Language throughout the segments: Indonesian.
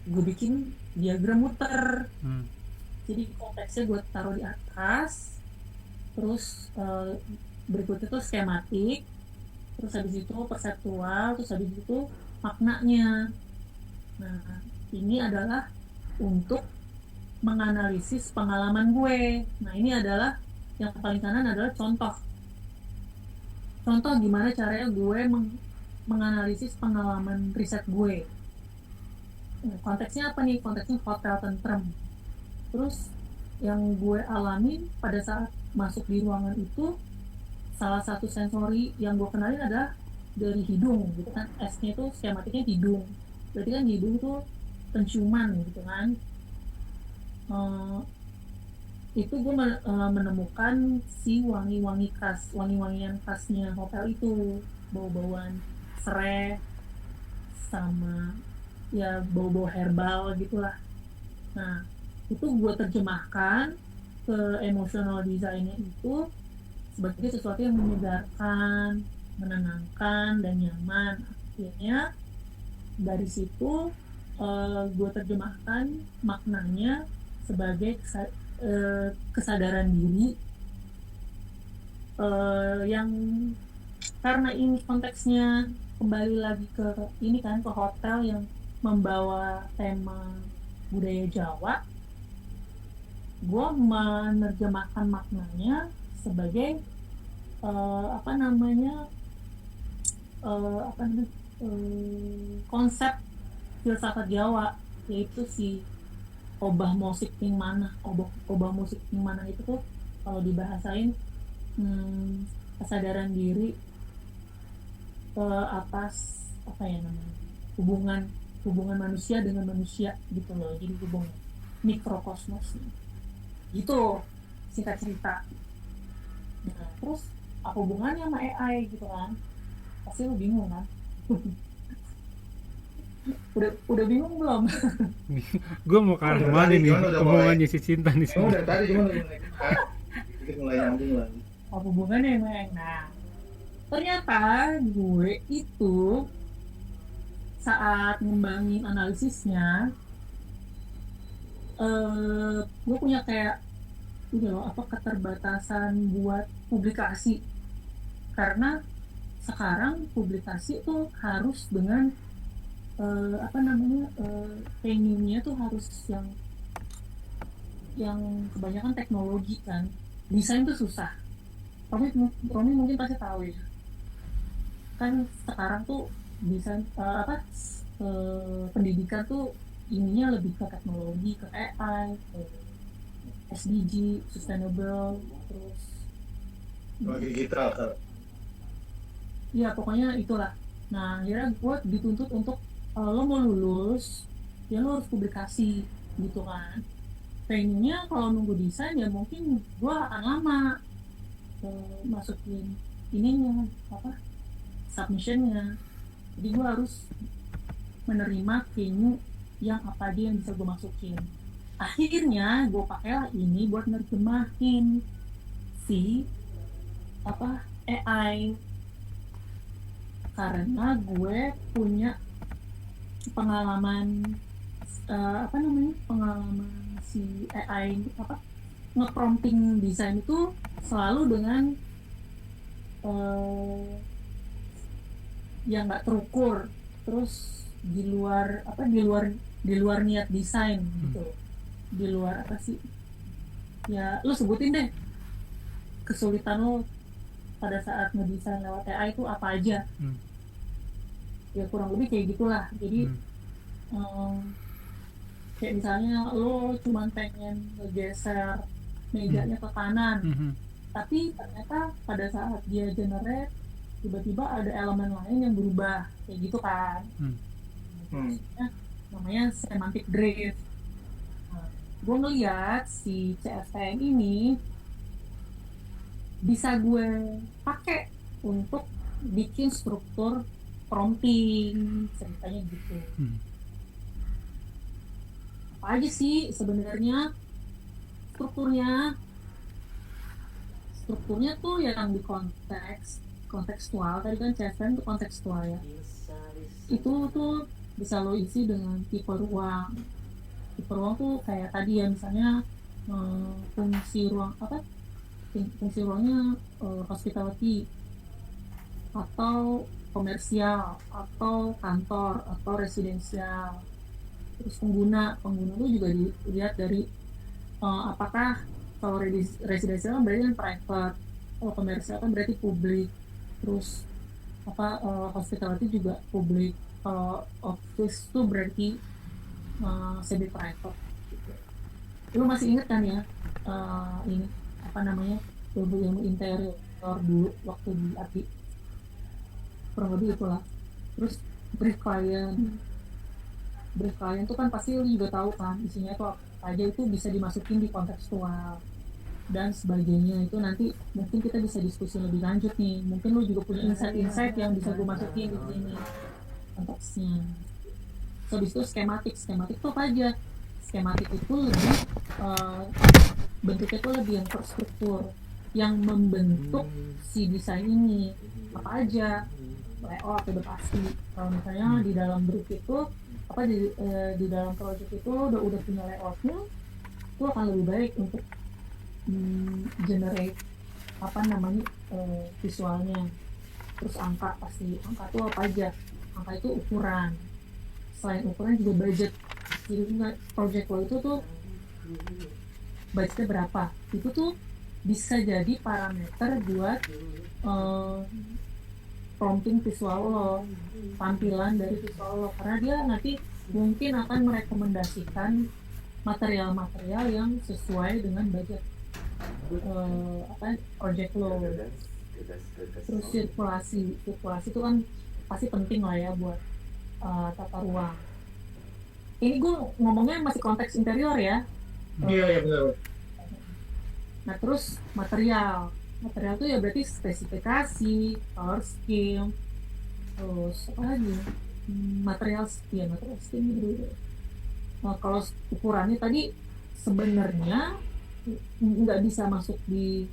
gue bikin diagram muter. Hmm. Jadi konteksnya gue taruh di atas, terus berikutnya tuh skematik, terus habis itu perseptual, terus habis itu maknanya. Nah, ini adalah untuk menganalisis pengalaman gue. Nah, ini adalah yang paling kanan adalah contoh. Contoh gimana caranya gue menganalisis pengalaman riset gue. Nah, konteksnya apa nih? Konteksnya hotel tentrem. Terus yang gue alamin pada saat masuk di ruangan itu, salah satu sensori yang gue kenalin adalah dari hidung gitu kan. S-nya itu skematiknya hidung. Berarti kan hidung itu penciuman gitu kan. Eh, itu gue menemukan si wangi-wangi khas, wangi-wangian khasnya hotel itu, bau-bauan serai sama ya bau-bau herbal gitulah. Nah, itu gue terjemahkan ke emotional design-nya itu sebagai sesuatu yang menyegarkan, menenangkan, dan nyaman. Akhirnya dari situ gue terjemahkan maknanya sebagai kesadaran diri, yang karena ini konteksnya kembali lagi ke ini kan, ke hotel yang membawa tema budaya Jawa. Gue menerjemahkan maknanya sebagai apa namanya, apa namanya, konsep filsafat Jawa, yaitu si obah musik ting mana, obah musik ting mana itu tuh kalau dibahasain, kesadaran diri atas apa ya namanya, hubungan hubungan manusia dengan manusia gitu loh, jadi hubungan mikrokosmos gitu, singkat cerita. Nah, terus apa hubungannya sama AI gitu kan, pasti lu bingung kan. Udah bingung belum? Gue mau ke Kamu arah dari mana tadi nih cuman udah mulai, omongannya si Cinta di kamu sini? dari tadi cuman udah mulai dekat, dikit mulai nyambung lagi. Apa hubungannya sama AI? Nah, ternyata gue itu saat ngembangin analisisnya, gue punya kayak ini loh, apa, keterbatasan buat publikasi, karena sekarang publikasi tuh harus dengan apa namanya, venue-nya tuh harus yang kebanyakan teknologi kan. Desain tuh susah. Romi, Romi mungkin pasti tahu ya, kan sekarang tuh desain apa, pendidikan tuh ininya lebih ke teknologi, ke AI, ke SDG, sustainable, terus Lagi digital kan. ya pokoknya itulah. Nah, akhirnya gue dituntut untuk lo mau lulus ya lo harus publikasi gitu kan. Pengennya kalau nunggu desain ya mungkin gue akan lama masukin ininya, apa, submissionnya. Jadi gue harus menerima venue yang apa aja yang bisa gue masukin. Akhirnya gue pakailah ini buat nerjemahin si apa, AI, karena gue punya pengalaman, apa namanya, pengalaman si AI apa, ngeprompting desain itu selalu dengan uh, yang nggak terukur, terus di luar apa, di luar niat desain gitu, di luar apa sih, ya lu sebutin deh kesulitan lo pada saat ngedesain lewat AI itu apa aja. Hmm. Ya kurang lebih kayak gitulah. Jadi Hmm. um, kayak misalnya lo cuma pengen ngegeser Hmm. mejanya ke kanan, Hmm. tapi ternyata pada saat dia generate tiba-tiba ada elemen lain yang berubah kayak gitu kan. Hmm. Hmm. Namanya semantic drift. Nah, gue ngeliat si CSTM ini bisa gue pakai untuk bikin struktur prompting ceritanya gitu. Hmm. Apa aja sih sebenarnya strukturnya? Strukturnya tuh yang di kontekstual, tadi kan CSTM itu kontekstual ya. Itu tuh bisa lo isi dengan tipe ruang. Tipe ruang tuh kayak tadi ya, misalnya fungsi ruang apa, fungsi ruangnya hospitality atau komersial atau kantor atau residensial. Terus pengguna itu juga dilihat dari apakah kalau residensial kan berarti kan private, kalau komersial kan berarti publik. Terus apa hospitality juga publik, kalau office tuh berarti semi private gitu. Lu masih inget kan ya ini apa namanya, ilmu interior dulu waktu di API, kurang lebih itulah. Terus brief client tuh kan pasti lu juga tahu kan isinya tuh apa aja, itu bisa dimasukin di kontekstual dan sebagainya. Itu nanti mungkin kita bisa diskusi lebih lanjut nih, mungkin lu juga punya insight-insight yang bisa gue masukin di sini konteksnya. So, habis itu skematik tuh apa aja? Skematik itu lebih bentuknya tuh lebih yang terstruktur, yang membentuk si desain ini apa aja. Layout udah pasti, kalau misalnya di dalam brief itu apa di dalam project itu udah punya layoutnya, itu akan lebih baik untuk generate apa namanya visualnya. Terus angka, pasti angka itu apa aja? Angka itu ukuran, selain ukuran juga budget. Jadi project lo itu tuh budgetnya berapa, itu tuh bisa jadi parameter buat prompting visual lo, tampilan dari visual lo, karena dia nanti mungkin akan merekomendasikan material-material yang sesuai dengan budget project lo. Terus sirkulasi itu kan pasti penting lah ya buat tata ruang. Ini gue ngomongnya masih konteks interior ya. Iya benar. Nah terus material tuh ya berarti spesifikasi, color scheme, terus apa lagi, material scheme gitu. Nah kalau ukurannya tadi sebenarnya nggak bisa masuk di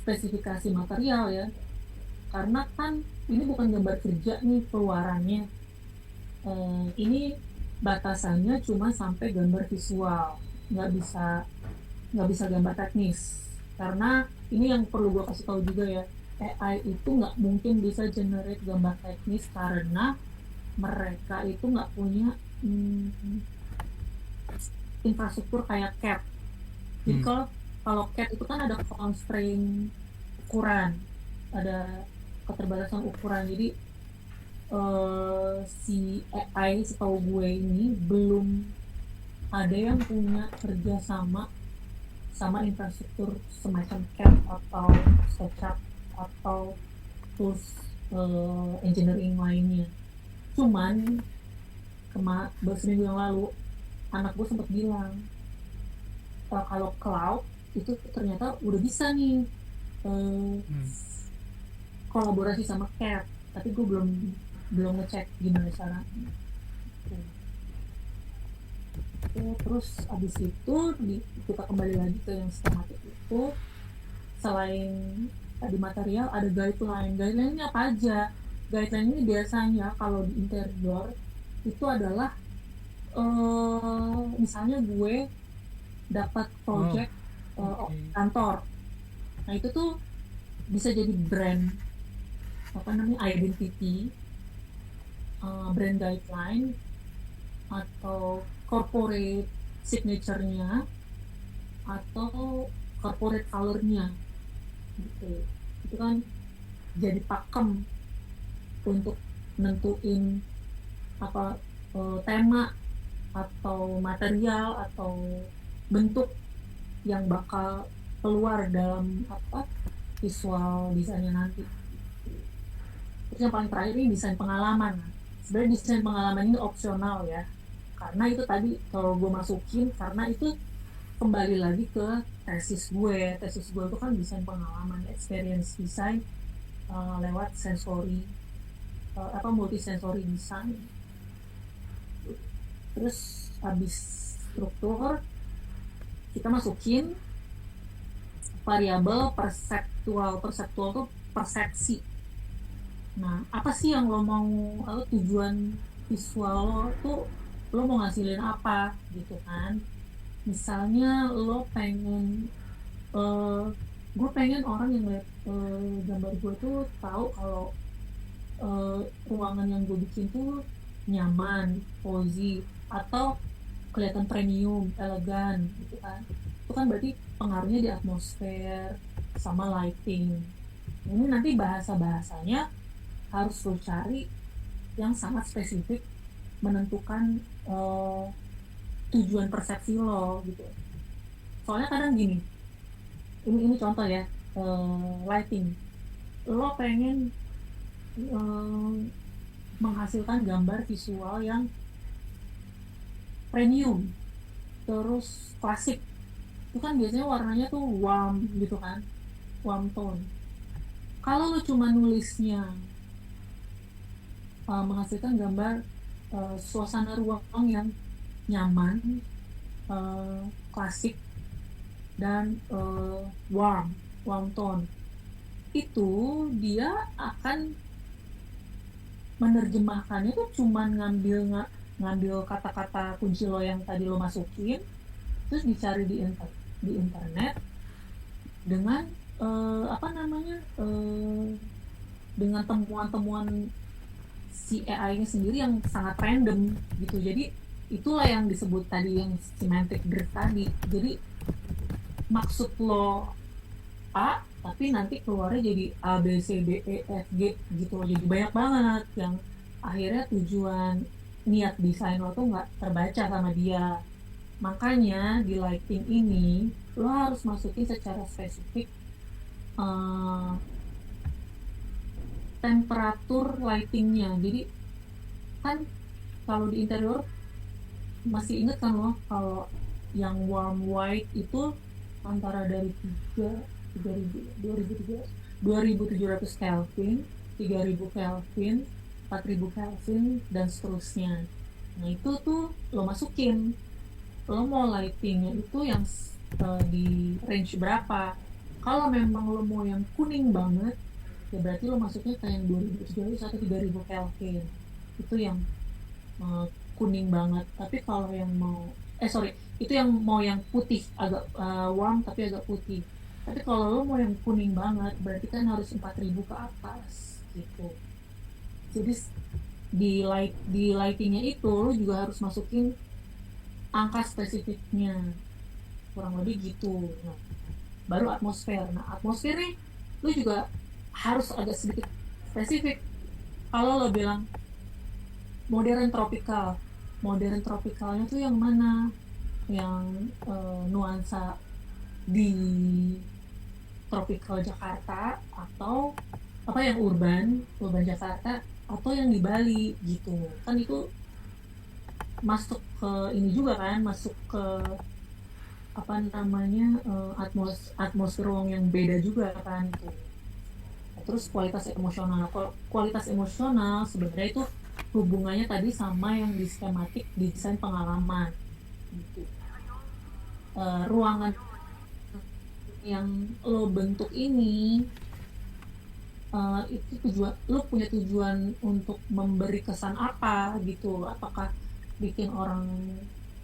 spesifikasi material ya, karena kan ini bukan gambar kerja nih keluarannya. Ini batasannya cuma sampai gambar visual, nggak bisa gambar teknis. Karena ini yang perlu gue kasih tahu juga ya, AI itu nggak mungkin bisa generate gambar teknis karena mereka itu nggak punya infrastruktur kayak CAD. Jadi kalau CAD itu kan ada constraint ukuran, ada keterbatasan ukuran. Jadi si AI setahu gue ini belum ada yang punya kerja sama infrastruktur semacam CAD atau SketchUp atau tools engineering lainnya. Cuman seminggu yang lalu anak gue sempat bilang kalau cloud itu ternyata udah bisa nih kolaborasi sama CAD, tapi gue belum ngecek gimana caranya. Terus abis itu kita kembali lagi ke yang skematik itu. Selain tadi material, ada guideline-nya apa aja? Guideline ini biasanya kalau di interior itu adalah misalnya gue dapat project kantor, nah itu tuh bisa jadi brand identity, brand guideline atau corporate signature-nya atau corporate color-nya gitu. Itu kan jadi pakem untuk nentuin apa tema atau material atau bentuk yang bakal keluar dalam visual desainnya nanti. Terus yang paling terakhir ini desain pengalaman. Sebenarnya desain pengalaman ini opsional ya, karena itu tadi kalau gue masukin karena itu kembali lagi ke tesis gue itu kan desain pengalaman, experience design lewat sensory multisensory design. Terus habis struktur kita masukin variabel perseptual tuh persepsi. Nah apa sih yang lo mau tujuan visual lo tuh lo mau ngasilin apa gitu kan. Misalnya lo pengen gue pengen orang yang lihat gambar gue tuh tahu kalau ruangan yang gue bikin tuh nyaman, cozy, atau kelihatan premium, elegan gitu kan. Itu kan berarti pengaruhnya di atmosfer sama lighting. Ini nanti bahasa-bahasanya harus lo cari yang sangat spesifik menentukan tujuan persepsi lo gitu. Soalnya kadang gini, ini contoh ya, lighting. Lo pengen menghasilkan gambar visual yang premium, terus klasik. Itu kan biasanya warnanya tuh warm gitu kan, warm tone. Kalau lo cuma nulisnya menghasilkan gambar suasana ruang yang nyaman, klasik, dan warm tone, itu dia akan menerjemahkannya tuh cuman ngambil kata-kata kunci lo yang tadi lo masukin, terus dicari di internet dengan dengan temuan-temuan si AI-nya sendiri yang sangat random gitu. Jadi itulah yang disebut tadi yang semantic drift tadi. Jadi maksud lo A tapi nanti keluarnya jadi A B C D E F G gitu. Jadi banyak banget yang akhirnya tujuan niat desain lo tuh nggak terbaca sama dia. Makanya di lighting ini lo harus masukin secara spesifik temperatur lightingnya. Jadi kan kalau di interior masih inget kan lo kalau yang warm white itu antara dari 2700 Kelvin, 3000 Kelvin, 4000 Kelvin, dan seterusnya. Nah itu tuh lo masukin, lo mau lightingnya itu yang di range berapa. Kalau memang lo mau yang kuning banget, ya berarti lo masuknya kayak yang 2700 atau 3000 Kelvin, itu yang kuning banget. Tapi kalau yang mau itu yang mau yang putih agak warm tapi agak putih. Tapi kalau lo mau yang kuning banget berarti kan harus 4000 ke atas gitu. Jadi di lightingnya itu lo juga harus masukin angka spesifiknya, kurang lebih gitu. Nah, baru atmosfer. Nah atmosfer nih lo juga harus agak sedikit spesifik. Kalau lo bilang modern tropicalnya tuh yang mana, yang nuansa di tropical Jakarta, atau apa yang urban Jakarta, atau yang di Bali gitu kan. Itu masuk ke ini juga kan, masuk ke apa namanya atmosfer ruang yang beda juga kan itu. Terus kualitas emosional sebenarnya itu hubungannya tadi sama yang di skematik desain pengalaman gitu. Ruangan yang lo bentuk ini itu lo punya tujuan untuk memberi kesan apa gitu. Apakah bikin orang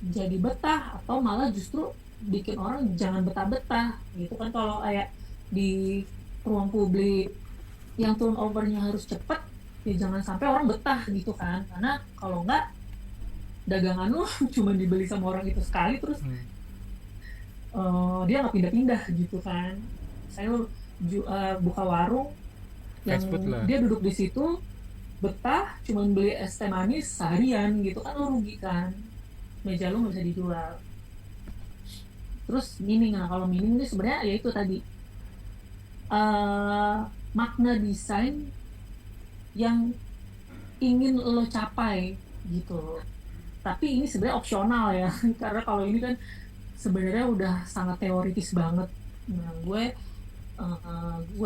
jadi betah atau malah justru bikin orang jangan betah-betah gitu kan. Kalau kayak di ruang publik yang turnovernya harus cepat, ya jangan sampai orang betah gitu kan. Karena kalau enggak, dagangan lo cuma dibeli sama orang itu sekali terus dia nggak pindah-pindah gitu kan. Saya buka warung yang dia duduk di situ betah cuma beli es teh manis seharian gitu kan, lo rugi kan, meja lo nggak bisa dijual. Terus meaning, nah kalau meaning itu sebenarnya ya itu tadi makna desain yang ingin lo capai gitu. Tapi ini sebenarnya opsional ya karena kalau ini kan sebenarnya udah sangat teoritis banget. Nah gue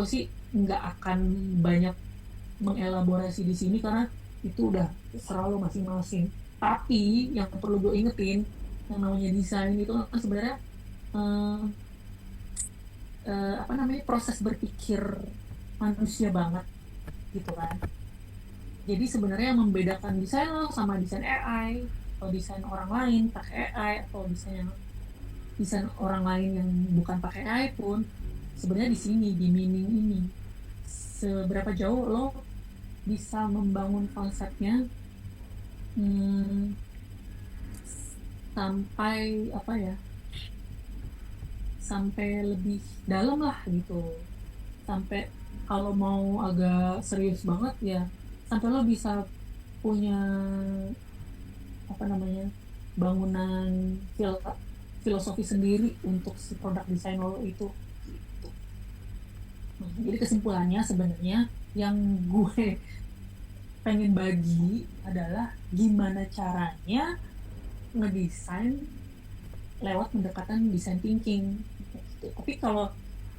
sih nggak akan banyak mengelaborasi di sini karena itu udah selalu masing-masing. Tapi yang perlu gue ingetin, yang namanya desain itu kan sebenarnya proses berpikir manusia banget gitu kan. Jadi sebenarnya yang membedakan desain lo sama desain AI atau desain orang lain pakai AI atau desain orang lain yang bukan pakai AI pun sebenarnya di sini, di meaning ini. Seberapa jauh lo bisa membangun konsepnya, hmm, sampai apa ya, sampai lebih dalam lah gitu, sampai kalau mau agak serius banget ya sampai lo bisa punya apa namanya, bangunan filosofi sendiri untuk si produk desain lo itu gitu. Nah, jadi kesimpulannya sebenarnya yang gue pengen bagi adalah gimana caranya ngedesain lewat pendekatan design thinking gitu. Tapi kalau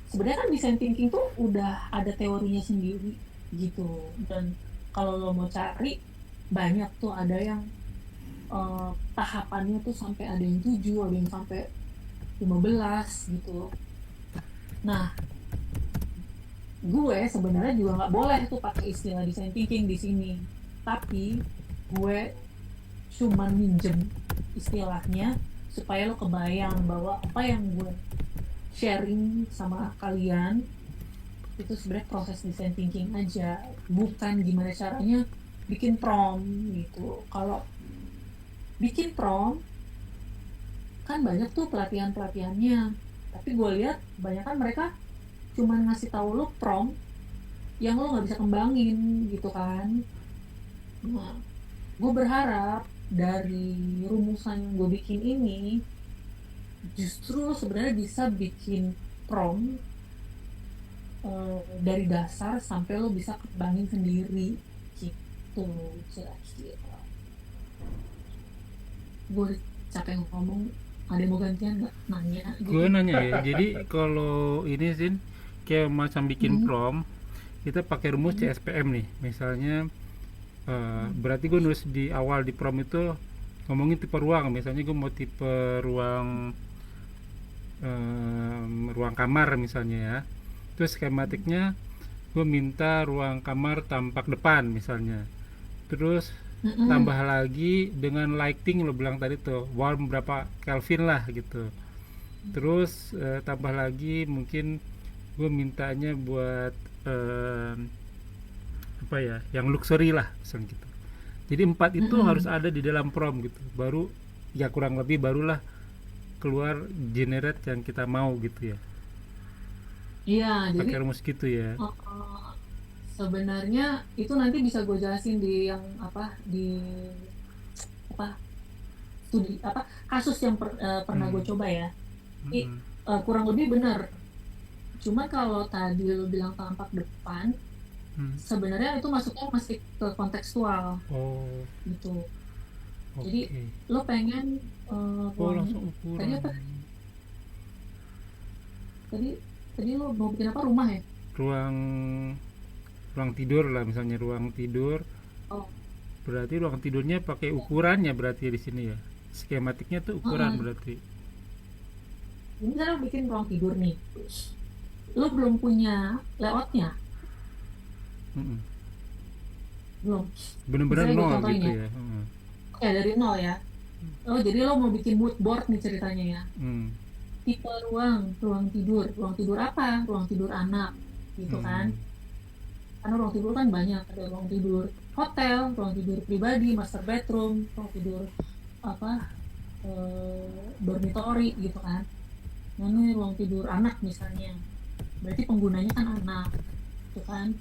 sebenarnya kan design thinking tuh udah ada teorinya sendiri gitu, dan kalau lo mau cari banyak tuh, ada yang tahapannya tuh sampai ada yang 7, ada yang sampai 15 gitu. Nah, gue sebenarnya juga nggak boleh tuh pakai istilah design thinking di sini, tapi gue cuman minjem istilahnya supaya lo kebayang bahwa apa yang gue sharing sama kalian itu sebenarnya proses design thinking aja, bukan gimana caranya bikin prompt gitu. Kalau bikin prompt kan banyak tuh pelatihan-pelatihannya, tapi gue lihat banyak kan mereka cuman ngasih tahu lo prompt yang lo nggak bisa kembangin gitu kan. Nah, gue berharap dari rumusan yang gue bikin ini justru lo sebenarnya bisa bikin prompt dari dasar sampai lo bisa kembangin sendiri gitu kira-kira. Gue capek ngomong, ada yang mau gantian nggak nanya gitu? Gue nanya ya, jadi kalau ini sih kayak macam bikin prom, kita pakai rumus CSPM nih. Misalnya berarti gue nulis di awal di prom itu ngomongin tipe ruang. Misalnya gue mau tipe ruang ruang kamar misalnya ya. Terus skematiknya gue minta ruang kamar tampak depan misalnya. Terus tambah lagi dengan lighting lo bilang tadi tuh warm berapa Kelvin lah gitu. Terus tambah lagi mungkin gue mintanya buat apa ya, yang luxury lah misalnya gitu. Jadi 4 itu harus ada di dalam prompt gitu, baru ya kurang lebih barulah keluar generate yang kita mau gitu ya, Iya, jadi pakai rumus gitu ya. sebenarnya itu nanti bisa gue jelasin di yang apa, di apa, studi apa, kasus yang pernah gue coba ya. Kurang lebih benar. Cuma kalau tadi lo bilang tampak depan, sebenarnya itu masuknya masih ke kontekstual Oh, gitu. oke. Jadi lo pengen Oh, langsung tadi ukuran. apa? Tadi tadi lo mau bikin apa, rumah ya? Ruang ruang tidur lah misalnya, ruang tidur. Oh, Berarti ruang tidurnya pakai ukurannya berarti di sini ya. Skematiknya tuh ukuran berarti. ini misalnya lo bikin ruang tidur nih, lo belum punya layoutnya, Mm-mm. belum. Bener-bener Misalnya gue nol contohin gitu ya, ya. oke dari nol ya. Oh jadi lo mau bikin mood board nih ceritanya ya. Hmm. Tipe ruang tidur apa? Ruang tidur anak, gitu kan? Karena ruang tidur kan banyak, ada ruang tidur hotel, ruang tidur pribadi, master bedroom, ruang tidur apa, dormitory gitu kan. Nah ini ruang tidur anak misalnya, berarti penggunanya kan anak, gitu kan?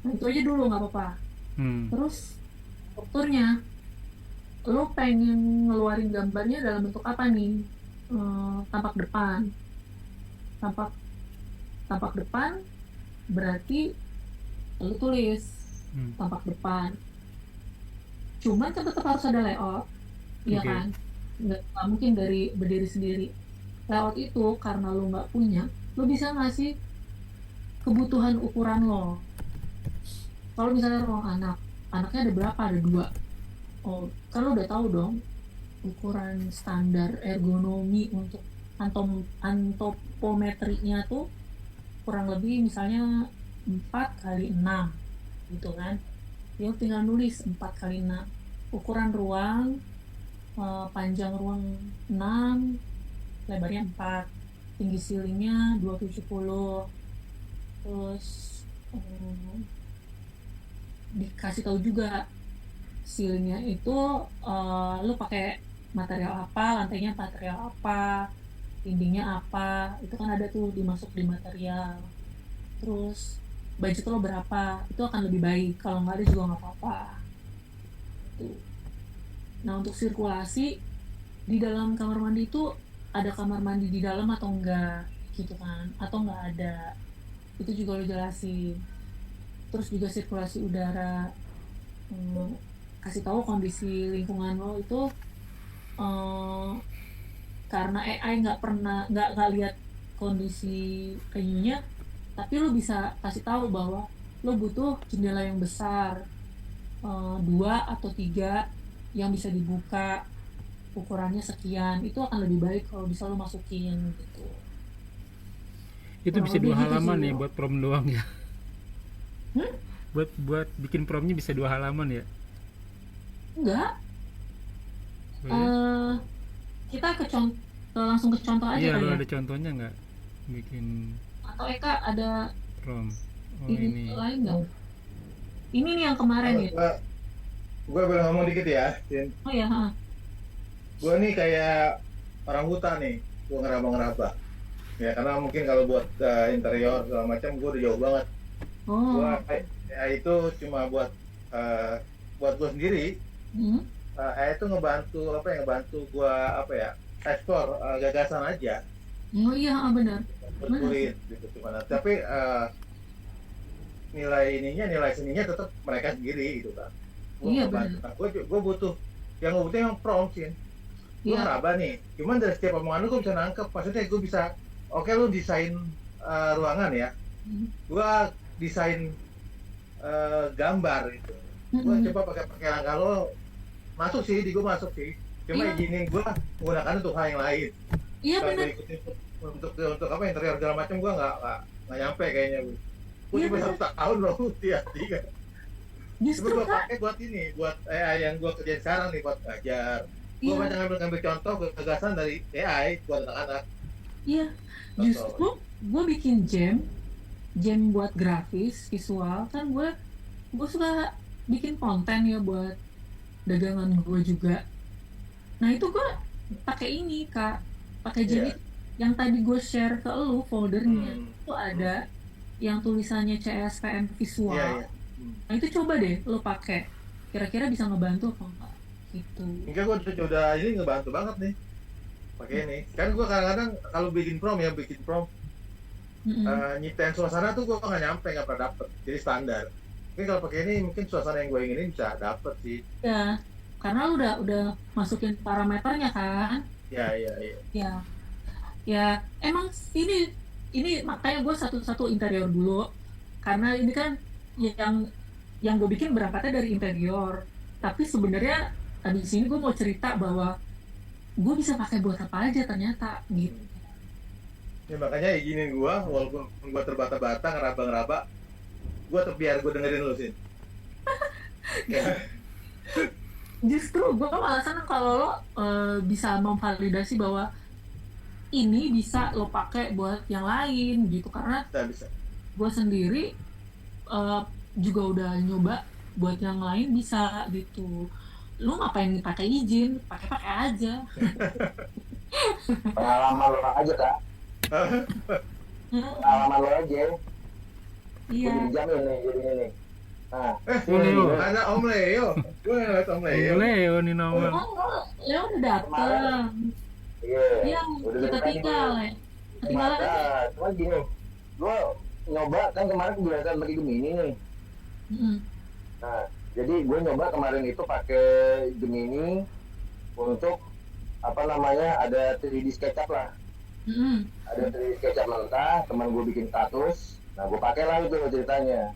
Nah itu aja dulu nggak apa-apa. Terus strukturnya, lo pengen ngeluarin gambarnya dalam bentuk apa nih? Tampak depan, tampak tampak depan berarti lo tulis tampak depan. Cuman kan tetap harus ada layout, iya Oke. kan? Nggak mungkin dari berdiri sendiri. Layout itu karena lo nggak punya, lo bisa ngasih kebutuhan ukuran lo. Kalau misalnya ruang anak, anaknya ada berapa? Ada 2. Oh, kan lo udah tahu dong ukuran standar ergonomi untuk antopometrinya tuh kurang lebih misalnya 4 kali 6 gitu kan. dia tinggal nulis 4x6 ukuran ruang, panjang ruang 6, lebarnya 4, tinggi ceilingnya 270. Terus dikasih tahu juga ceilingnya itu lu pakai material apa, lantainya material apa, dindingnya apa, itu kan ada tuh dimasuk di material. Terus budget lo berapa, itu akan lebih baik. Kalau nggak ada juga nggak apa-apa tuh. Nah, untuk sirkulasi di dalam kamar mandi itu ada kamar mandi di dalam atau enggak gitu kan, atau nggak ada, itu juga lo jelasin. Terus juga sirkulasi udara, kasih tahu kondisi lingkungan lo itu, karena AI nggak lihat kondisi venuenya, tapi lo bisa kasih tahu bahwa lo butuh jendela yang besar, 2 atau 3 yang bisa dibuka, ukurannya sekian. Itu akan lebih baik kalau bisa lo masukin gitu. Itu Kurang bisa 2 lebih gitu halaman sih ya lo. buat prom doang ya. Hmm? Buat bikin promnya bisa 2 halaman ya. Enggak. Oh, ya? eh kita langsung ke contoh aja Iya, kali lo ya. ada contohnya nggak bikin Atau Eka ada prom? Oh ini ini. lain nggak? Ini nih yang kemarin ya. Gua boleh ngomong dikit ya, Sin. Oh ya, ha. Gua nih kayak orang hutan nih, gua ngeraba-ngeraba. Ya karena mungkin kalau buat interior segala macam gua udah jauh banget. Oh. Gua ya, itu cuma buat gua sendiri. Hmm. Itu ngebantu gua ekspor gagasan aja, Oh iya, benar. berkulit gitu gimana. Tapi nilai seninya tetap mereka sendiri gitu kan. Gua Iya, ngebantu. benar. Nah, gua butuh yang prompt sih. Gue Iya. ngeraba nih, cuman dari setiap omongan lu gue bisa nangkep. Maksudnya gue bisa, oke lu desain ruangan ya, Hmm. gue desain gambar gitu. Gue Mm-mm. coba pakai langkah lo, masuk sih, di gue masuk sih. Cuma Iya. izinin gue menggunakan untuk hal yang lain. Iya, Kalau benar. gue ikutin untuk apa interior segala macam gue nggak nyampe kayaknya gue. Gue Iya, cuma benar. 1 tahun loh, hati-hati kan. Cuma Justru gue Kak, pakai buat ini, buat AI yang gue kerjain sekarang nih, buat ngajar. Gue iya, banyak ngambil contoh gagasan dari AI buat anak-anak. iya. Justru gue bikin jam buat grafis visual kan, gue suka bikin konten ya buat dagangan gue juga. Nah itu gue pakai ini Kak, pakai jam Iya. itu yang tadi gue share ke lu foldernya. Hmm. Itu ada yang tulisannya CSPM visual. Iya, iya. Nah itu coba deh lo pakai, kira-kira bisa ngebantu apa enggak gitu. Enggak, gue udah ini ngebantu banget nih pakai ini. Kan gue kadang-kadang kalau bikin prom Mm-mm. nyiptain suasana tuh gue nggak pernah dapet. Jadi standar. Mungkin kalau pakai ini mungkin suasana yang gue inginin bisa dapet sih. Ya, karena lu udah masukin parameternya kan. Ya, iya, iya. Ya, ya emang ini makanya gue satu-satu interior dulu, karena ini kan yang gue bikin berangkatnya dari interior. Tapi sebenarnya di sini gue mau cerita bahwa gue bisa pakai buat apa aja ternyata gitu. Ya makanya izinin gue, walaupun gue terbata-bata ngeraba-ngeraba, gue biar gue dengerin lu sih. Ya, Justru gue malah seneng kalau lo bisa memvalidasi bahwa ini bisa lo pakai buat yang lain gitu, karena bisa. gue sendiri juga udah nyoba buat yang lain bisa gitu. Lu ngapain pakai izin, pakai aja. Pengalaman lo aja Kak, pengalaman lo aja. Iya. Gue dijamin nih jadinya nih. Nah, Oh, Leo. Ada Om Leo. Gue ngeliat Om Leo. Leo nih nomor. Leo udah dateng. iya, Iya, udah kita dari tadi tinggal gue. ya. Ketinggalan aja. Nah, cuma gini, gue nyoba kan kemarin kebiasaan pakai Gemini nih. Mm-mm. Nah, jadi gue nyoba kemarin itu pakai Gemini untuk apa namanya, ada 3D SketchUp lah. Mm-mm. Ada 3D SketchUp mentah, teman gue bikin status. Nah, gue pakai lah itu ceritanya.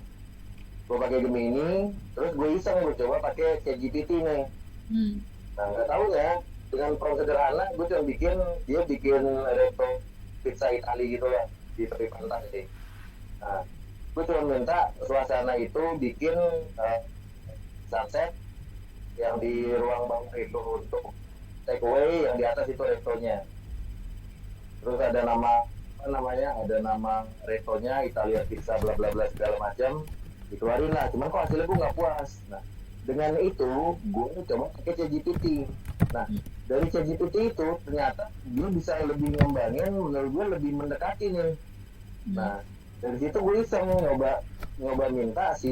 Gue pakai Gemini, terus gue iseng gue coba pakai ChatGPT nih. Mm. Nah, nggak tahu ya, dengan prompt sederhana gue cuma bikin retro pizza Itali gitu ya di tepi pantai sih. Nah, gue cuma minta suasana itu bikin Sunset, yang di ruang bangku itu untuk takeaway, yang di atas itu restonya. Terus ada nama apa namanya, ada nama restonya Italia Pizza bla bla bla segala macam, dikeluarin lah. Cuman kok hasilnya gue nggak puas. Nah, dengan itu gue coba pakai ChatGPT. Nah, dari ChatGPT itu ternyata dia bisa lebih ngembangin, menurut gue lebih mendekati nih. Nah, dari situ gue iseng nyoba minta si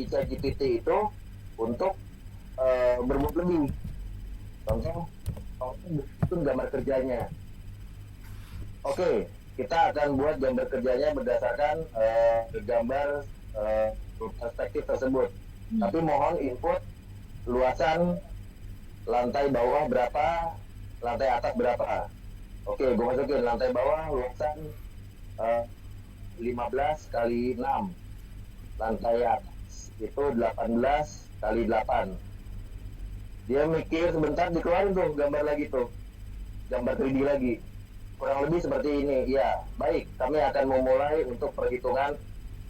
ChatGPT itu untuk berbuat lebih. Contoh itu gambar kerjanya. Oke, kita akan buat gambar kerjanya berdasarkan gambar perspektif tersebut. Tapi mohon input luasan lantai bawah berapa, lantai atas berapa. Oke, gue masukin lantai bawah luasan 15 kali 6, lantai atas itu 18 kali 8. Dia mikir sebentar, dikeluarin tuh gambar lagi tuh, gambar 3D lagi, kurang lebih seperti ini. Ya baik, kami akan memulai untuk perhitungan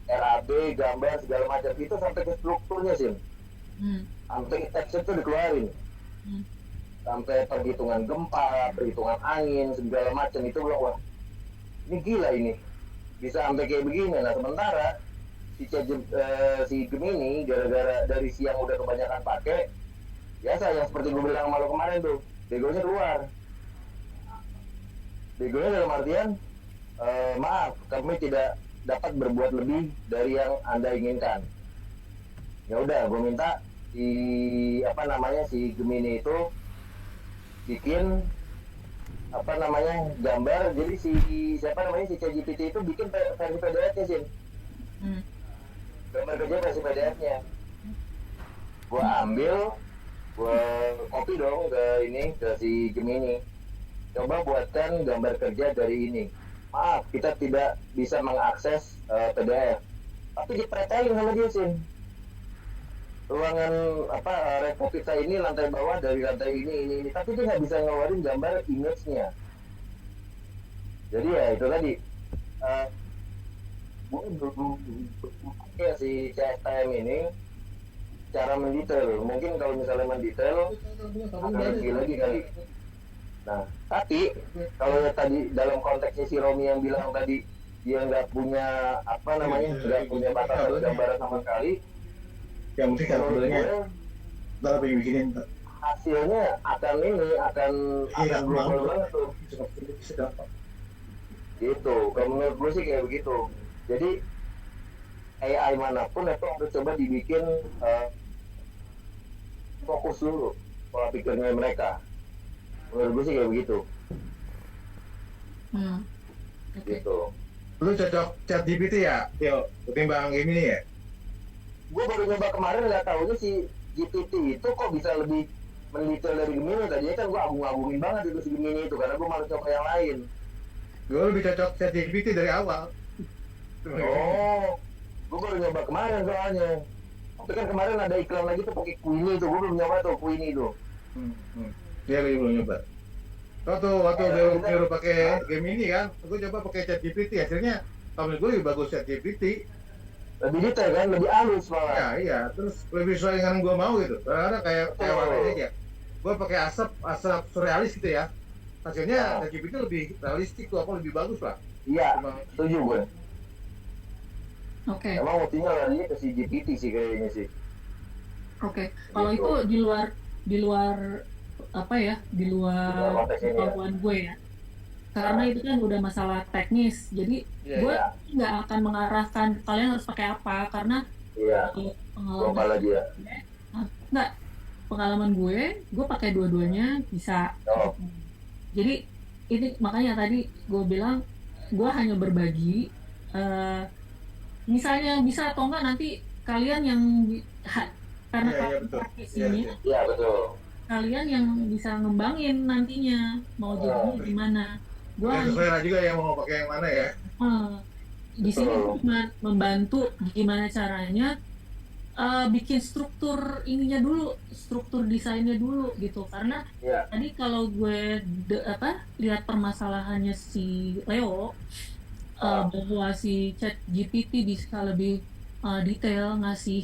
RAB, gambar segala macam itu sampai ke strukturnya sih, sampai teks itu dikeluarin, sampai perhitungan gempa, perhitungan angin segala macam itu. Wah, ini gila ini, bisa sampai kayak begini. Nah, sementara si Gemini gara-gara dari siang udah kebanyakan pakai, biasa yang seperti gue bilang malu kemarin tuh, begonya keluar. Begonya dalam artian maaf, kami tidak dapat berbuat lebih dari yang Anda inginkan. Ya udah, gue minta si Gemini itu bikin gambar. Jadi si ChatGPT itu bikin versi PDF-nya sih, gambar kerja versi PDF-nya. Gue ambil, gue copy dong ke si Gemini, coba buatkan gambar kerja dari ini. Maaf, kita tidak bisa mengakses PDF, tapi dipretelin sama dia sih, ruangan repo kita ini lantai bawah dari lantai ini, tapi dia nggak bisa ngeluarin gambar image-nya. Jadi ya itu tadi, gue belum pakai si CSTM ini cara mendetail. Mungkin kalau misalnya mendetail akan lebih lagi kali. Nah, tapi kalau tadi dalam konteksnya si Romi yang bilang tadi dia nggak punya nggak punya batasan gambaran sama sekali, yang penting kabelnya ntar apa yang bikinin hasilnya akan global banget tuh. Gitu, kalau menurut gue sih kayak begitu. Jadi AI manapun itu harus coba dibikin fokus dulu pola pikirnya mereka. Menurut gue sih kayak begitu. Gitu. Lu cocok ChatGPT ya, Yo, ketimbang Gemini ya? Gue baru nyoba kemarin, nggak tahunya si GPT itu kok bisa lebih mendetail dari Gemini. Tadinya kan gue agung-agungin banget itu si Gemini itu, karena gue malah coba yang lain. Gue lebih cocok ChatGPT dari awal. Oh, gue baru nyoba kemarin soalnya. Tapi kan kemarin ada iklan lagi tuh pakai Queenie tuh, gue belum nyoba tuh Queenie tuh. Dia lagi belum nyoba. Waktu baru pakai Gemini kan, gue coba pakai ChatGPT, hasilnya kalau gue lebih bagus ChatGPT. Lebih detail kan, lebih halus malah. Ya iya, terus lebih sesuai dengan gue mau gitu. Karena kayak warnanya aja. Gue pakai asap surrealis gitu ya. Hasilnya ChatGPT lebih realistik tuh, apa lebih bagus lah. Iya, setuju gue. Oke. Emang mestinya larinya ke si GPT sih kayaknya sih. Oke. Kalau itu di luar kemampuan gue ya. Karena itu kan udah masalah teknis. Jadi gue nggak akan mengarahkan kalian harus pakai apa, karena pengalaman gue pakai dua-duanya bisa. Jadi ini makanya tadi gue bilang gue hanya berbagi. Misalnya bisa atau enggak nanti kalian yang karena praktisnya, betul. kalian yang bisa ngembangin nantinya mau jadinya gimana. Gua sesuai juga yang mau pakai yang mana ya. Di sini cuma membantu gimana caranya bikin struktur ininya dulu, struktur desainnya dulu gitu. Karena tadi kalau gue lihat permasalahannya si Leo, bahwa si ChatGPT bisa lebih detail ngasih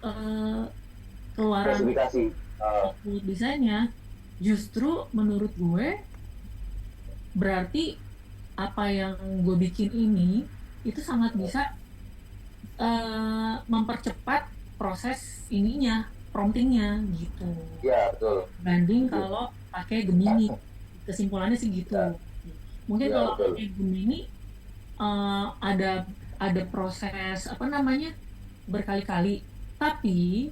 eh, keluaran Spesifikasi. desainnya, justru menurut gue berarti apa yang gue bikin ini itu sangat bisa mempercepat proses ininya, promptingnya gitu. Ya, betul. Banding kalau pakai Gemini, kesimpulannya sih gitu. Mungkin Ya, kalau betul. pakai Gemini ada proses apa namanya berkali-kali. Tapi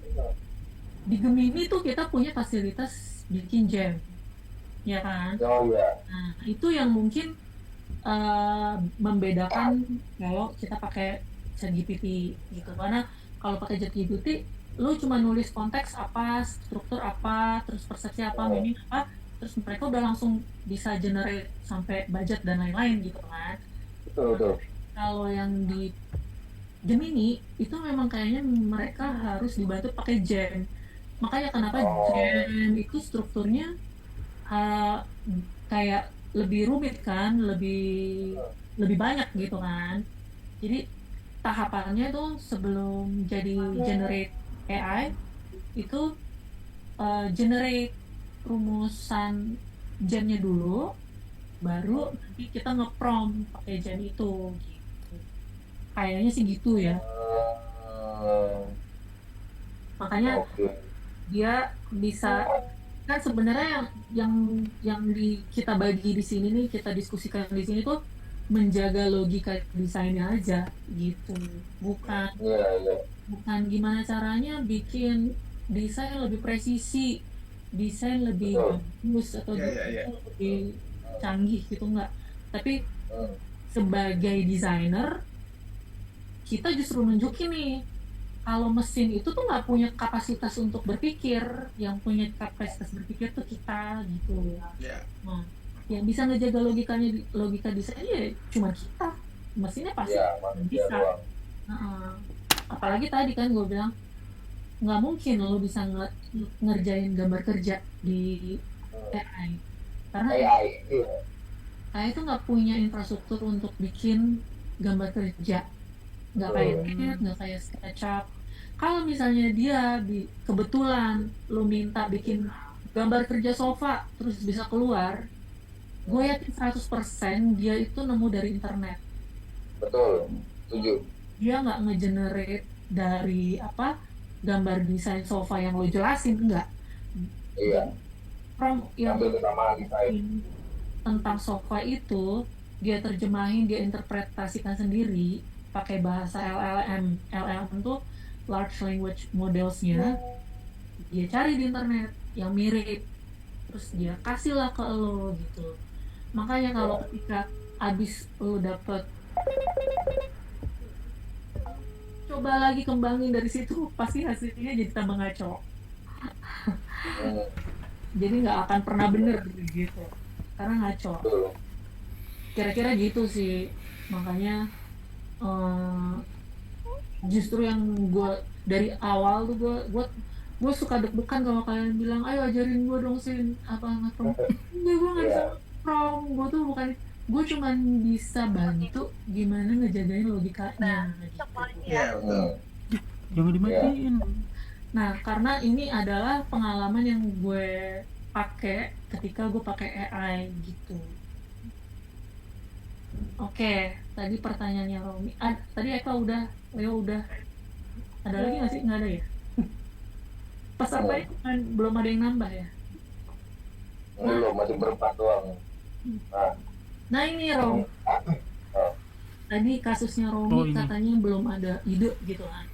di Gemini tuh kita punya fasilitas bikin jam, ya kan? Oh ya. Nah, itu yang mungkin membedakan kalau kita pakai ChatGPT gitu. Karena kalau pakai ChatGPT, lu cuma nulis konteks apa, struktur apa, terus persepsi apa, meaning apa, terus mereka udah langsung bisa generate sampai budget dan lain-lain gitu kan. Betul, betul. Kalau yang di Gemini itu memang kayaknya mereka harus dibantu pakai Gen. Makanya kenapa Gen itu strukturnya uh, kayak lebih rumit kan, lebih banyak gitu kan. Jadi tahapannya tuh sebelum jadi generate AI itu generate rumusan gennya dulu, baru nanti kita nge-prompt pakai gen itu gitu. Kayaknya sih gitu ya. Makanya Oke. dia bisa kan sebenarnya yang kita bagi di sini nih, kita diskusikan di sini tuh menjaga logika desainnya aja gitu, bukan Iya, iya. bukan gimana caranya bikin desain lebih presisi, desain lebih Betul. bagus atau Iya, iya, desain iya. lebih canggih gitu, enggak. Tapi Hmm. sebagai desainer kita justru nunjukin nih kalau mesin itu tuh nggak punya kapasitas untuk berpikir, yang punya kapasitas berpikir tuh kita gitu. Ya. Nah, yang bisa ngejaga logika desain ya cuma kita, mesinnya pasti Iya, nggak manusia bisa. doang. Heeh. Apalagi tadi kan gue bilang nggak mungkin lo bisa ngerjain gambar kerja di AI karena AI. Iya. AI itu nggak punya infrastruktur untuk bikin gambar kerja, nggak kayak Paint, nggak kayak SketchUp. Kalau misalnya dia kebetulan lo minta bikin gambar kerja sofa terus bisa keluar, gue yakin 100% dia itu nemu dari internet. Betul. Setuju. Dia nggak ngegenerate dari apa gambar desain sofa yang lo jelasin, enggak. Iya. Yang Ambil kesamaan desain. tentang sofa itu dia terjemahin, dia interpretasikan sendiri pakai bahasa LLM tuh large language modelsnya, dia cari di internet yang mirip, terus dia kasih lah ke lo gitu. Makanya kalau ketika abis lo dapet, coba lagi kembangin dari situ, pasti hasilnya jadi tambah ngaco. Jadi nggak akan pernah bener gitu karena ngaco. Betul. Kira-kira gitu sih. Makanya justru yang gue dari awal tuh gue suka deg-degan kalau kalian bilang ayo ajarin gue dong sih apa nge-prom. Enggak, gue nggak bisa prom. Gue tuh bukan, gue cuman bisa bantu gimana ngejagain logikanya gitu. Iya, betul. Jangan dimatiin. Nah, karena ini adalah pengalaman yang gue pakai ketika gue pakai AI gitu. Oke, tadi pertanyaannya Romi. Tadi Eka udah, Leo udah. Ada lagi nggak sih? Nggak ada ya? Pas apa itu kan belum ada yang nambah ya? Belum, masih berempat doang. Nah ini Rom. Tadi kasusnya Romi katanya belum ada ide gitu kan.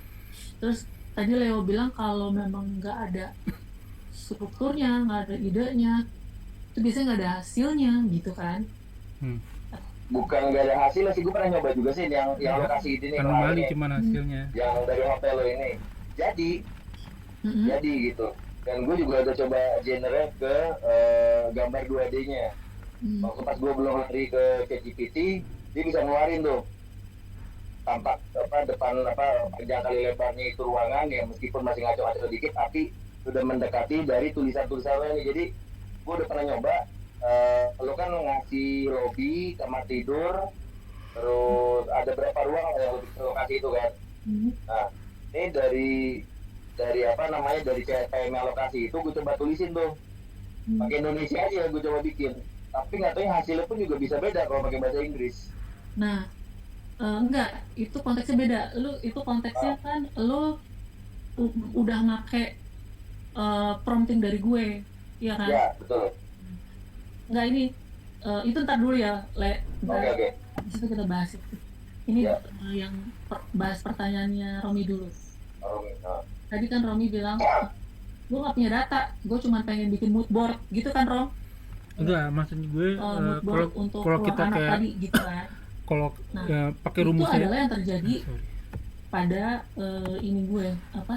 Terus tadi Leo bilang kalau memang nggak ada strukturnya, nggak ada idenya, itu biasanya nggak ada hasilnya gitu kan. Bukan nggak ada hasil sih, gue pernah nyoba juga sih yang lokasi ini anomali cuman hasilnya yang dari hotel lo ini jadi gitu. Dan gue juga udah coba generate ke gambar 2D-nya. Waktu pas gue belum lari ke ChatGPT, dia bisa ngeluarin tuh tampak depan panjang kali lebarnya itu ruangan ya, meskipun masih ngaco-ngaco sedikit tapi sudah mendekati dari tulisan-tulisannya. Jadi gue udah pernah nyoba, lo kan ngasih lobby, kamar tidur, terus ada berapa ruang yang lebih ke lokasi itu kan. Nah, ini dari dari apa namanya dari CPM alokasi itu gue coba tulisin tuh pakai Indonesia aja gue coba bikin, tapi nggak tahu hasilnya pun juga bisa beda kalau pakai bahasa Inggris. Nah, enggak, itu konteksnya beda. Itu konteksnya kan lu udah make prompting dari gue, iya kan? Ya betul. Enggak, ini itu ntar dulu ya, Oke oke. Habis itu kita bahas itu. Ini Ya. yang bahas pertanyaannya Romi dulu. Nah. Tadi kan Romi bilang, gue nggak punya data, gue cuma pengen bikin mood board, gitu kan Rom? Enggak, maksudnya gue Mood board untuk kalau ruang kita anak kayak tadi, gitu kan? kalau Nah, pakai itu rumusnya adalah yang terjadi sorry. pada ini gue apa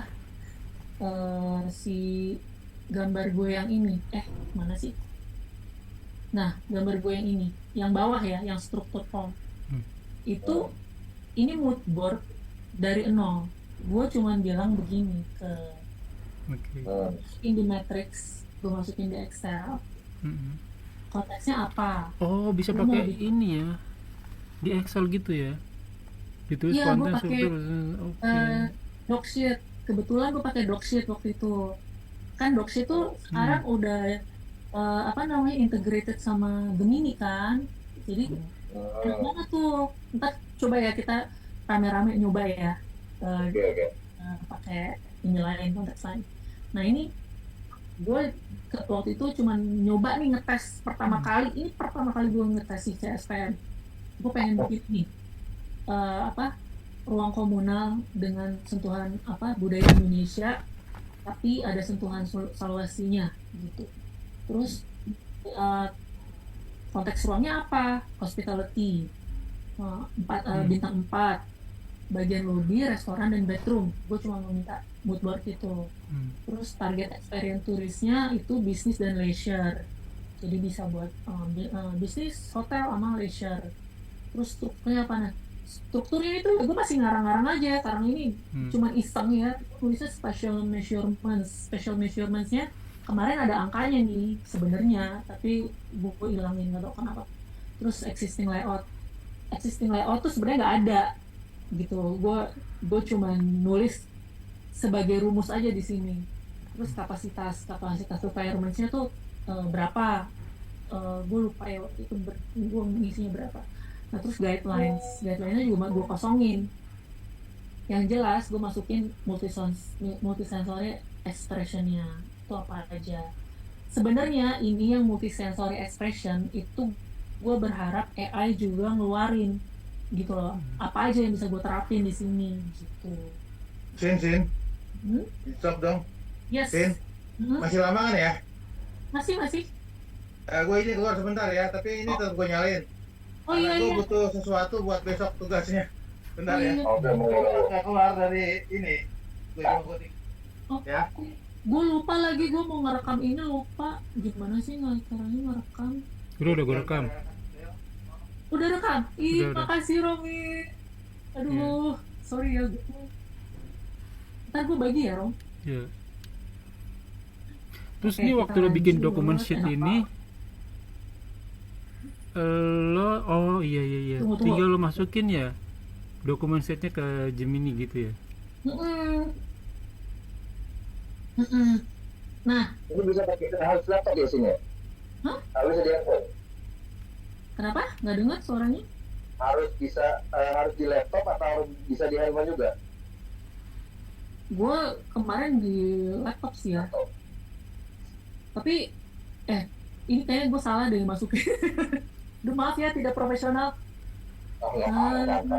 si gambar gue yang ini mana sih, nah gambar gue yang ini yang bawah ya, yang struktur form itu, ini mood board dari nol. Gue cuman bilang begini ke Oke. masukin di matrix, gue masukin di Excel, Mm-mm. konteksnya apa. Oh, bisa Lu pakai mau bikin- ini ya. Di Excel gitu ya. Ditulis Iya, gua konten pakai, struktur. Oke. Docsheet. Kebetulan gue pakai Docsheet waktu itu. Kan Docsheet tuh sekarang udah apa namanya, integrated sama Gemini kan. Jadi enak banget tuh. Ntar coba ya kita rame-rame nyoba ya. Oke oke. Pakai ini lain, konteks lain. Nah ini gue waktu itu cuman nyoba nih ngetes pertama kali. Ini pertama kali gue ngetes si CSPM. Gue pengen bikin nih apa, ruang komunal dengan sentuhan apa budaya Indonesia, tapi ada sentuhan Sulawesinya gitu. Terus konteks ruangnya apa? Hospitality, bintang 4, bagian lobby, restoran, dan bedroom. Gue cuma meminta mood board itu. Terus target experience turisnya itu bisnis dan leisure. Jadi bisa buat bisnis, hotel, sama leisure. Terus strukturnya apa? Nah, strukturnya itu gue masih ngarang-ngarang aja karena ini cuma iseng ya, tulisnya special measurementsnya kemarin ada angkanya nih sebenarnya, tapi gue ilangin nggak tahu kenapa. Terus existing layout tuh sebenarnya nggak ada gitu, gue cuma nulis sebagai rumus aja di sini. Terus kapasitas requirementsnya tuh berapa, gue lupa ya waktu itu gue ngisinya berapa. Nah terus guideline-nya juga gue kosongin. Yang jelas gue masukin multisensory expression-nya itu apa aja. Sebenarnya ini yang multisensory expression itu gue berharap AI juga ngeluarin gitu loh, apa aja yang bisa gue terapin di sini gitu. Sin, stop dong. Yes. Sin, masih lama kan ya? Masih. Gue ini keluar sebentar ya, tapi ini tetap gue nyalain. Oh iya. Gue butuh sesuatu buat besok tugasnya. Bentar Oh, ya. iya. Oke mau. Nggak keluar dari ini. Gue coba gue ya. Gue lupa lagi, gue mau ngerekam ini, lupa gimana sih caranya ngerekam. Udah gue rekam. Udah rekam? Ih, Udah. makasih Romi. Aduh, sorry ya. Ntar gue bagi ya, Rom. Ya. Terus Oke, ini kita waktu lo bikin lanjut. dokumen sheet Enak ini iya. Tunggu. Tinggal lo masukin ya dokumen sheetnya ke Gemini gitu ya. Nah, Ini bisa pakai harus laptop ya sini. Hah? Harus di handphone. kenapa? Nggak dengar suaranya? Harus bisa harus di laptop atau harus bisa di handphone juga? Gue kemarin di laptop sih ya. Tapi, ini kayaknya gue salah deh masukin. Duh, maaf ya, tidak profesional. Oh enggak apa-apa.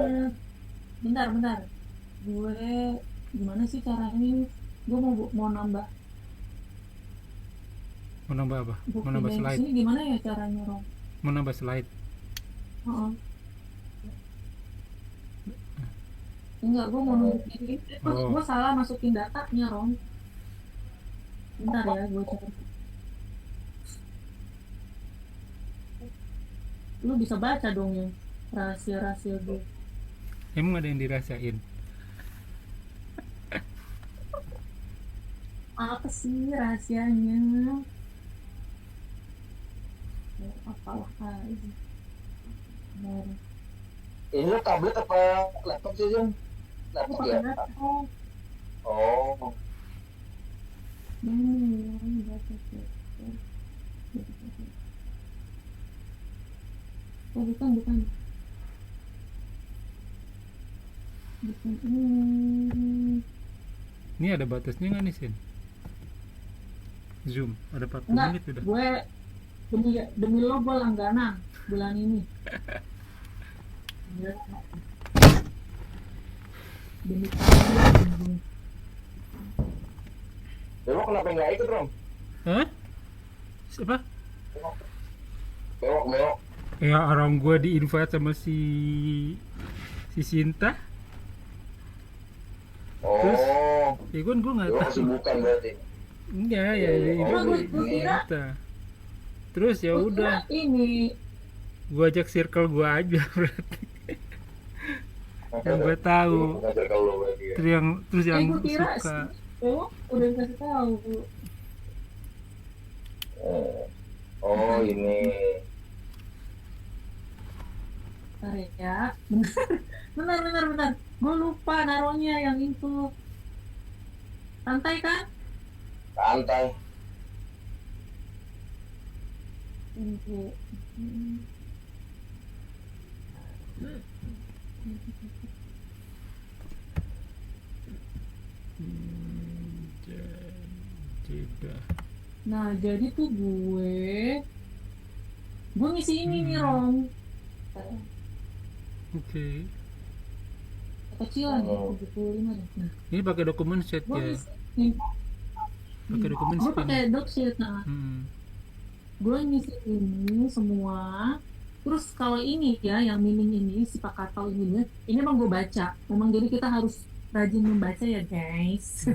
Bentar. Gue gimana sih caranya? Gue mau nambah. Mau nambah apa? Gue Mau nambah pindahin slide. sini gimana ya caranya, Rom? Mau nambah slide. Heeh. Enggak, gue mau nunjukin. Oh. Gue salah masukin datanya, Rom. Bentar ya, gue coba. Lu bisa baca dong ya rahasia-rahasia gue. Emang ada yang dirahasiain? Apa sih rahasianya? Apalah aja. Bener. Ini lo tablet apa laptop sih Jun? Aku Laptop pakai ya. laptop. Oh. Oh, bukan, bukan. Bukan. Ini ada batasnya nggak nih, Sin? Zoom ada 40 Enggak, menit udah. gue demi lo gue langganan bulan ini. Demi kamu. Belok kenapa nggak ikut, Rom? Hah? Siapa? Belok. Ya orang gua di invite sama si Sinta. Oh, Ya gua nggak belok tahu. kesibukan berarti. Enggak ya, Iya, di oh, invite gua kira- Sinta. Terus ya Gua udah, kira ini gua ajak circle gua aja berarti. Yang gua tahu. Ngajar kalau berarti ya. Terus yang gue kira suka. lo udah dikasih tahu. Oh, ini. Bentar ya. Bentar. Gue lupa naruhnya yang itu. Santai kan? Santai. Tunggu. Jeda. Nah, jadi tuh gue ngisi ini nih, Rom. Oke. Kecilan ya, 75 deh. Nah, Ini pakai dokumen sheet gue ya. ngisi nih. Pakai dokumen Gue sheet. pakai docsheet. Nah, gue ngisi ini semua. Terus kalau ini ya, yang mining ini, si Pak Katau ini, emang gue baca. Memang jadi kita harus rajin membaca ya, guys.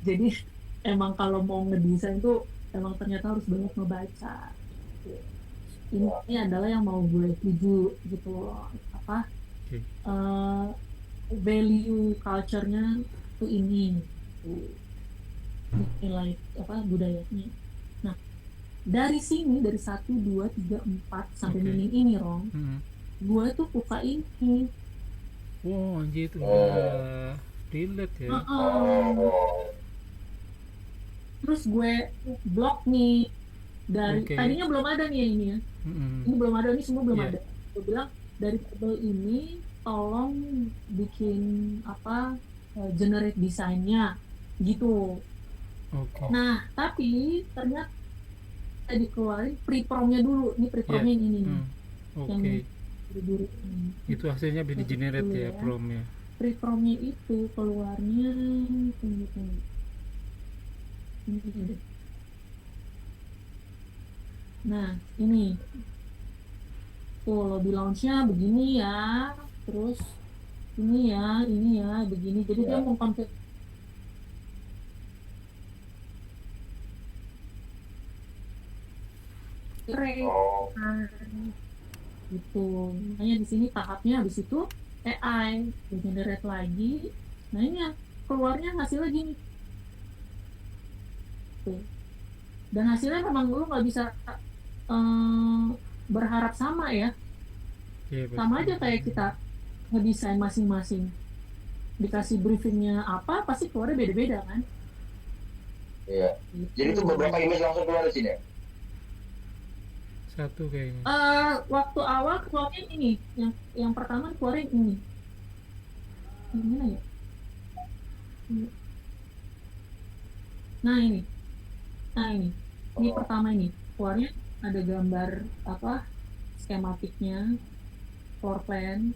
Jadi emang kalau mau ngedesain tuh emang ternyata harus banyak ngebaca. Ini adalah yang mau gue tuju gitu loh. Apa Oke. value culture-nya tuh ini nilai apa budayanya. Nah, dari sini dari 1, 2, 3, 4 sampai Oke. meaning ini, Rom, gue tuh buka ini. Wow, anjir itu udah relate ya. Oh. Terus gue blok nih dari Oke. tadinya belum ada nih ini ya. Ini belum ada, ini semua belum Iya. ada. Gue bilang dari table ini tolong bikin apa generate desainnya gitu. Oke. Nah, tapi ternyata dikeluarin pre-promnya dulu. Ini pre-promnya ini nih. Oke. Biru-biru ini. Itu hasilnya bisa di generate Dulu ya, ya. promnya. Pre-promnya itu keluarnya tunggu. Ini deh. Nah, ini tuh lobby launch-nya begini ya, terus ini ya begini. Jadi dia mau konfig Oh. gitu. Makanya di sini tahapnya habis itu AI generate lagi. Nah ini yang keluarnya hasilnya gini. Tuh. Dan hasilnya memang lu nggak bisa berharap sama ya. Iya, Sama betul. aja kayak kita ngedesain masing-masing. Dikasih briefingnya apa, pasti keluarnya beda-beda kan. Iya. Gitu. Jadi itu beberapa image langsung keluar di sini ya? Satu kayaknya. Waktu awal keluarnya ini, yang pertama keluarin ini. Yang mana ya? Nah ini pertama ini keluarnya ada gambar apa skematiknya, floor plan,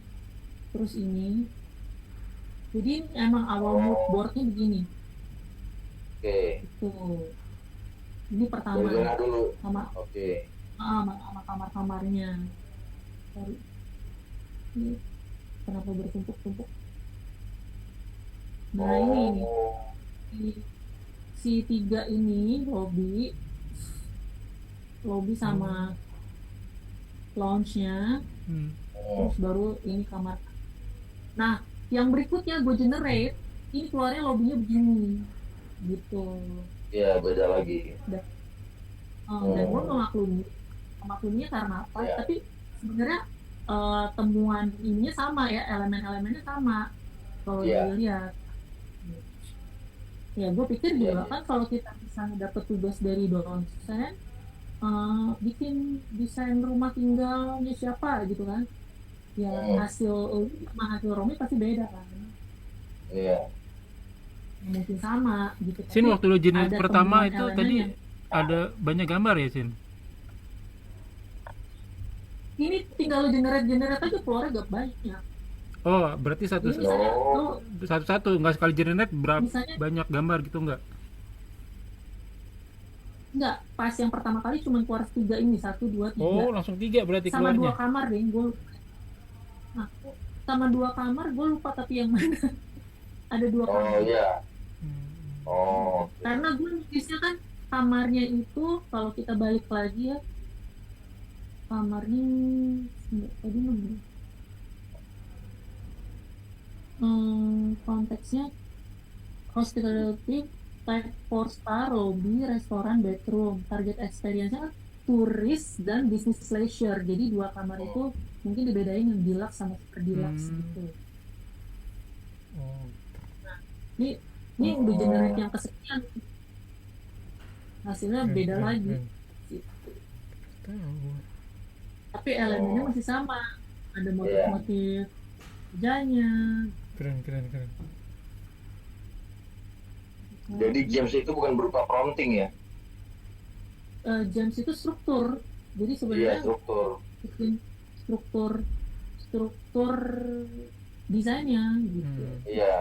terus ini. Jadi emang awal mood boardnya begini. Oke. Itu. Ini pertama Dari zona dulu. sama Oke. sama kamar-kamarnya. Sorry. Ini kenapa bertumpuk-tumpuk? Nah ini nih. Si 3 ini lobby sama lounge-nya, terus baru ini kamar. Nah, yang berikutnya gue generate, ini keluarnya lobbynya begini, gitu. Iya, beda lagi. Dan gue memakluminya karena apa? Ya. Tapi sebenarnya temuan ininya sama ya, elemen-elemennya sama. Kalau Iya. dilihat. Ya gue pikir Iya, juga iya. kan kalau kita misalnya dapat tugas dari dosen, bikin desain rumah tinggalnya siapa gitu kan, ya Hmm, hasil sama hasil Romi pasti beda kan. iya. Mungkin sama gitu, Sin, tapi waktu lo generate ada pertama temuan itu elemen tadi yang ada banyak gambar ya, Sin? ini tinggal lu generate aja keluarnya gak banyak. Oh, berarti satu Jadi misalnya lu Oh, satu nggak sekali generate berapa misalnya banyak gambar gitu nggak? nggak pas yang pertama kali cuma keluar tiga ini, satu dua tiga, Oh, langsung 3 berarti sama dua keluarnya. kamar deh gue. Nah, sama dua kamar gue lupa tapi yang mana. Ada dua oh kamar iya. Hmm. Oh, oke. karena gue nulisnya kan kamarnya itu kalau kita balik lagi ya, kamarnya tadi nunggu konteksnya hospitality type 4 star lobby restoran bedroom target experience-nya kan turis dan business leisure, jadi dua kamar itu mungkin dibedain yang deluxe sama super deluxe Hmm. gitu. Oh, ini ini udah generate yang kesekian, hasilnya keren, beda keren, lagi keren. gitu. Tahu. Tapi elemennya masih sama, ada Iya. motif-motif kerjanya. Keren, keren, keren. Jadi James itu bukan berupa prompting ya? James itu struktur, jadi Iya, sebenarnya struktur. bikin struktur struktur desainnya gitu. Hmm. Iya.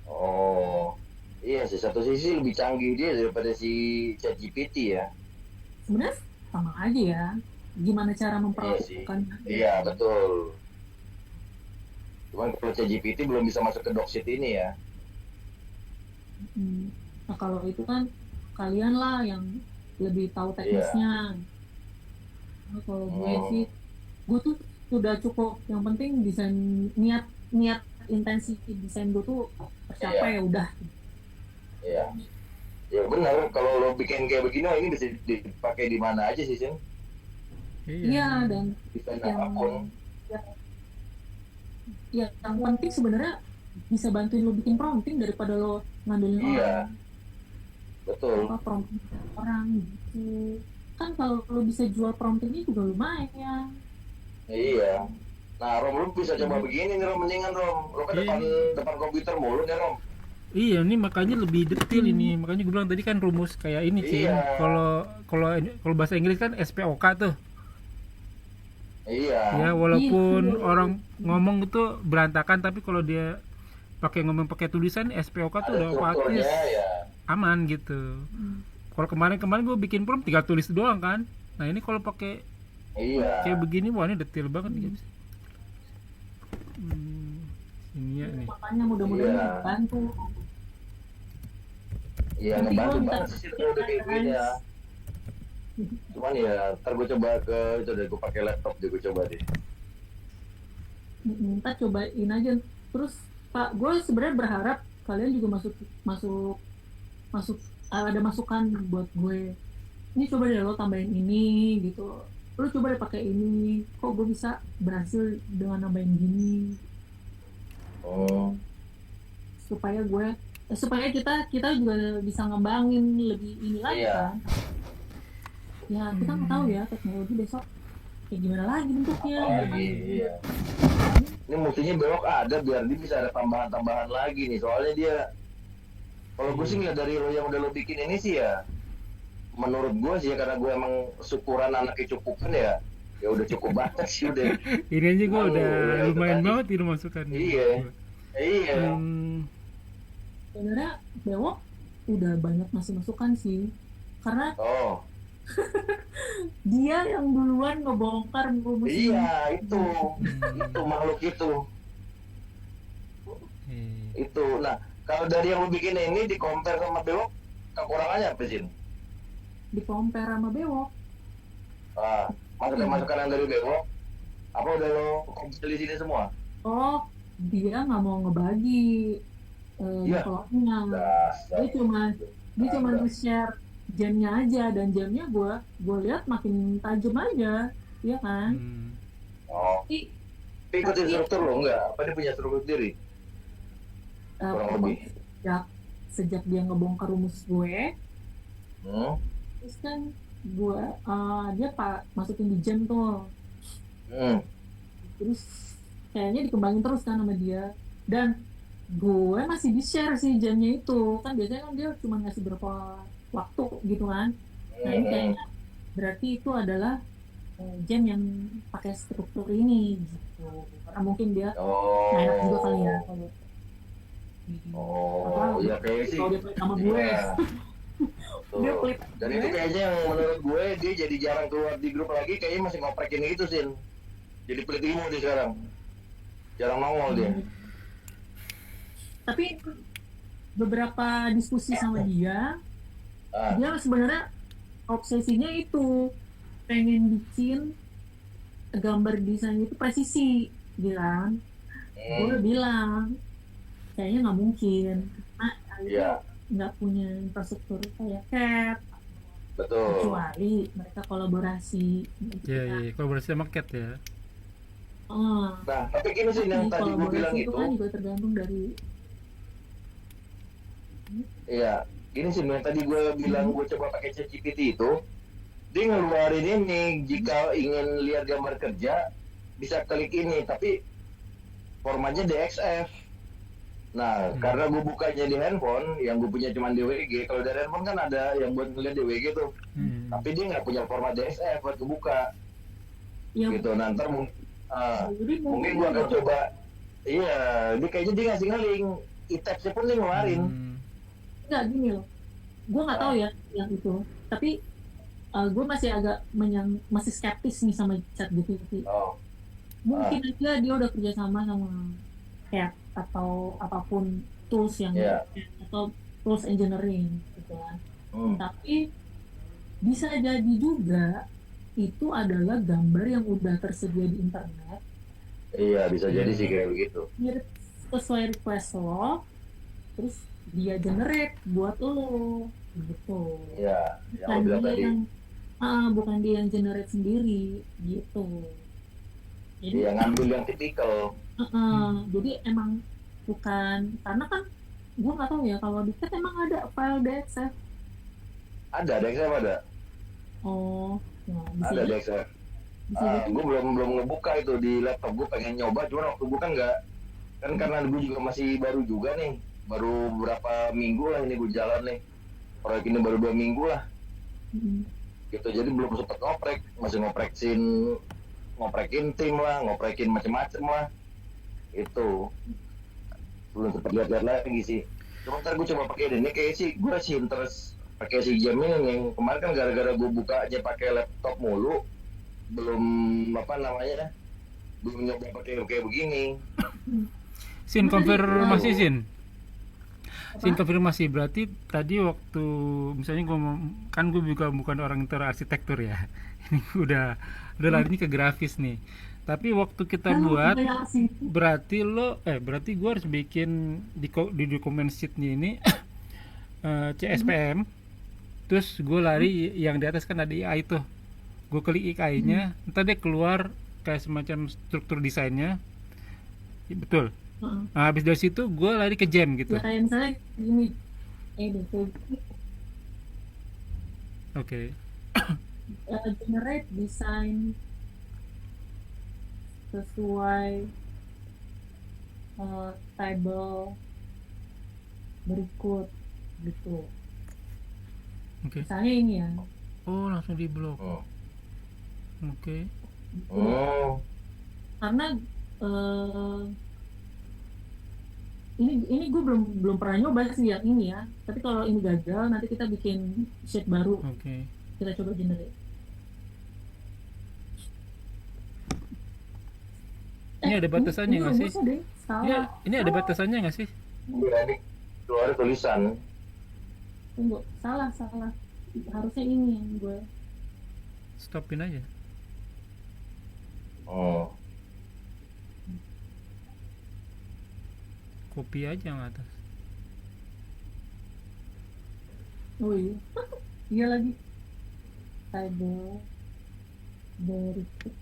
Oh, iya sih. Satu sisi lebih canggih dia daripada si ChatGPT ya. Sebenarnya sama aja ya, gimana cara Iya sih. memperlakukannya. Iya, betul. Cuman kalau ChatGPT belum bisa masuk ke docsit ini ya. Nah kalau itu kan kalian lah yang lebih tahu Iya. teknisnya. Nah, kalau gue sih, Hmm, gue tuh sudah cukup. Yang penting desain, niat niat intensi desain gue tuh tercapai, iya, ya udah. iya. Ya benar, kalau lo bikin kayak begini, oh, ini bisa dipakai di mana aja sih, Sin? Iya. Iya, dan Desain yang apapun. yang, yang penting sebenarnya bisa bantuin lo bikin prompting daripada lo ngambilin Iya, orang, betul. apa prompting orang gitu. Kan kalau lo bisa jual promptingnya juga lumayan. Iya. Nah, Rom, lu bisa coba begini nih, Rom. Mendingan, Rom. Lo kan Iya. depan komputer mulu nih, Rom. Iya, ini makanya lebih detail ini. Makanya gue bilang tadi kan rumus kayak ini, Cin. Iya. Kalau kalau kalau bahasa Inggris kan SPOK tuh. Iya. Ya, walaupun Gitu. orang ngomong itu berantakan, tapi kalau dia ngomong pakai tulisan SPOK tuh Ada udah otomatis strukturnya ya. aman gitu. Kalau kemarin gue bikin prompt tinggal tulis doang kan. Nah, ini kalau pakai Iya. kayak begini, wah ini detail banget nih, guys. Ini ya nih. Makanya mudah-mudahan Iya. bantu. Iya, Nanti ngebantu gua minta banget sih kalau udah kayak begini ya. Cuman ya, ntar gue coba ke itu deh, gue pakai laptop deh, gue coba deh. Minta cobain aja. Terus Pak, gue sebenarnya berharap kalian juga masuk masuk masuk ada masukan buat gue. Ini coba deh lo tambahin ini gitu. Lo coba deh pakai ini. Kok gue bisa berhasil dengan nambahin gini, Oh, supaya supaya kita juga bisa ngembangin lebih ini lagi Iya. kan. Ya kita nggak tahu ya teknologi besok kayak gimana lagi bentuknya. apalagi, iya. Ini mestinya belok ada biar dia bisa ada tambahan-tambahan lagi nih. Soalnya dia, kalau gue sih ngeliat dari lo yang udah lo bikin ini sih ya, menurut gue sih ya, karena gue emang syukuran anaknya cukupan ya, ya udah cukup banget sih udah. Ini aja gue Lalu, udah ya itu lumayan tadi. banget ini masukannya. Iya. Iya. Sebenarnya Bewok udah banyak masukan sih, karena Oh, dia yang duluan ngebongkar rumus ini. iya itu makhluk itu. Itu. Nah, kalau dari yang lo bikin ini di compare sama Bewok, kekurangannya apa sih? Di compare sama Bewok. Ah, masukan yang dari Bewok, apa udah lo kompil di sini semua? Oh, dia nggak mau ngebagi Iya. developnya. Dasar. Dia cuma share jamnya aja, dan jamnya gue lihat makin tajam aja, ya kan? Oh, Tapi tapi ikutin struktur lo enggak? Apa dia punya struktur sendiri? Kurang lebih. ya sejak dia ngebongkar rumus gue, Hmm. terus kan gue dia masukin di jam tuh, Hmm. terus kayaknya dikembangin terus kan sama dia, dan gue masih di share sih jamnya itu kan, biasanya kan dia cuma ngasih berapa waktu gitu kan. Nah ini Hmm. kayaknya berarti itu adalah jam yang pakai struktur ini gitu, karena mungkin dia nggak enak juga kali ya Oh. kalau Oh, ya kayak sih. kalau dia pelit sama gue. Iya, Dia tuh. pelit Dan gue. itu kayaknya yang menurut gue dia jadi jarang keluar di grup lagi, kayaknya masih ngoprekin itu, Sin. Jadi pelit ilmu dia sekarang. Jarang nongol dia. Tapi beberapa diskusi sama dia, Ah. dia sebenarnya obsesinya itu pengen bikin gambar desain itu presisi, bilang. Gue bilang kayaknya nggak mungkin, karena Iya, nggak punya infrastruktur kayak CAD, betul. kecuali mereka kolaborasi gitu Iya, kan. iya, kolaborasi sama Cat ya. Nah, tapi gini sih yang tadi gue bilang Kolaborasi itu itu, kan juga tergantung dari iya, gini sih yang tadi gue bilang gue coba pakai ChatGPT itu, dia ngeluarin ini jika ingin lihat gambar kerja bisa klik ini, tapi formatnya DXF. Nah, karena gue bukanya di handphone, yang gue punya cuma DWG. Kalau dari handphone kan ada yang buat ngeliat DWG tuh, tapi dia nggak punya format DXF buat kebuka. yang Gitu. Nah, ntar jadi mungkin gue akan coba. Iya, dia kayaknya dia ngasih ngeling. E-tabsnya pun dia ngeluarin. nggak gini loh, gue nggak tahu ya yang itu, tapi gue masih agak masih skeptis nih sama ChatGPT. Oh, Mungkin aja dia udah kerjasama sama kayak atau apapun tools yang Iya. atau tools engineering gitu kan. hmm. Tapi bisa jadi juga itu adalah gambar yang udah tersedia di internet, Iya, bisa jadi sih kayak begitu. mirip sesuai request lo, terus dia generate buat lo gitu. Iya, yang lo Bukan bilang dia tadi. yang bukan dia yang generate sendiri gitu. Jadi Iya, ngambil yang tipikal. jadi emang bukan, karena kan gue nggak tahu ya kalau di CAD emang ada file DXF. Ada DXF ada. Oh, ya, bisa Ada jadi, DXF. bisa jadi. Gue belum ngebuka itu di laptop, gue pengen nyoba, cuman waktu gue kan nggak, kan karena gue juga masih baru juga nih, baru berapa minggu lah ini gue jalan nih, proyek ini baru 2 minggu lah Mm. gitu, jadi belum sempet ngoprek, masih ngoprekin tim lah, ngoprekin macem-macem lah, itu belum sempet lihat-lihat lagi sih. Cuma ntar gue coba pakai ini, kayak sih gue sih interest pakai si jam ini nih. Kemarin kan gara-gara gue buka aja pakai laptop mulu, belum apa namanya, belum nyoba pakai kayak begini. Sin, konfirmasi Sin. Apa? Sin, konfirmasi berarti tadi waktu misalnya gue kan gue juga bukan orang arsitektur ya. Ini udah larinya ke grafis nih. Tapi waktu kita buat Kayak sih. berarti gue harus bikin di dokumen sheetnya ini CSPM. Terus gue lari yang di atas kan ada AI tuh. Gue klik AI-nya, ntar dia keluar kayak semacam struktur desainnya. Betul. Nah, habis dari situ gue lari ke jam gitu. Ya kayak misalnya gini, Oke. generate design sesuai table berikut gitu. Oke. Misalnya ini ya, Oh, langsung di blok. Hmm. Oke. Hmm. karena ini gue belum pernah nyoba sih yang ini ya. Tapi kalau ini gagal, nanti kita bikin sheet baru, Oke. kita coba generate. Ini ada batasannya nggak sih? Deh, salah. Ini ada batasannya nggak sih? Iya, ini keluar tulisan. Tunggu, salah. Harusnya ini yang gue. Stopin aja. Hmm. Copy aja yang atas. Oh iya. Iya lagi. Table berikut.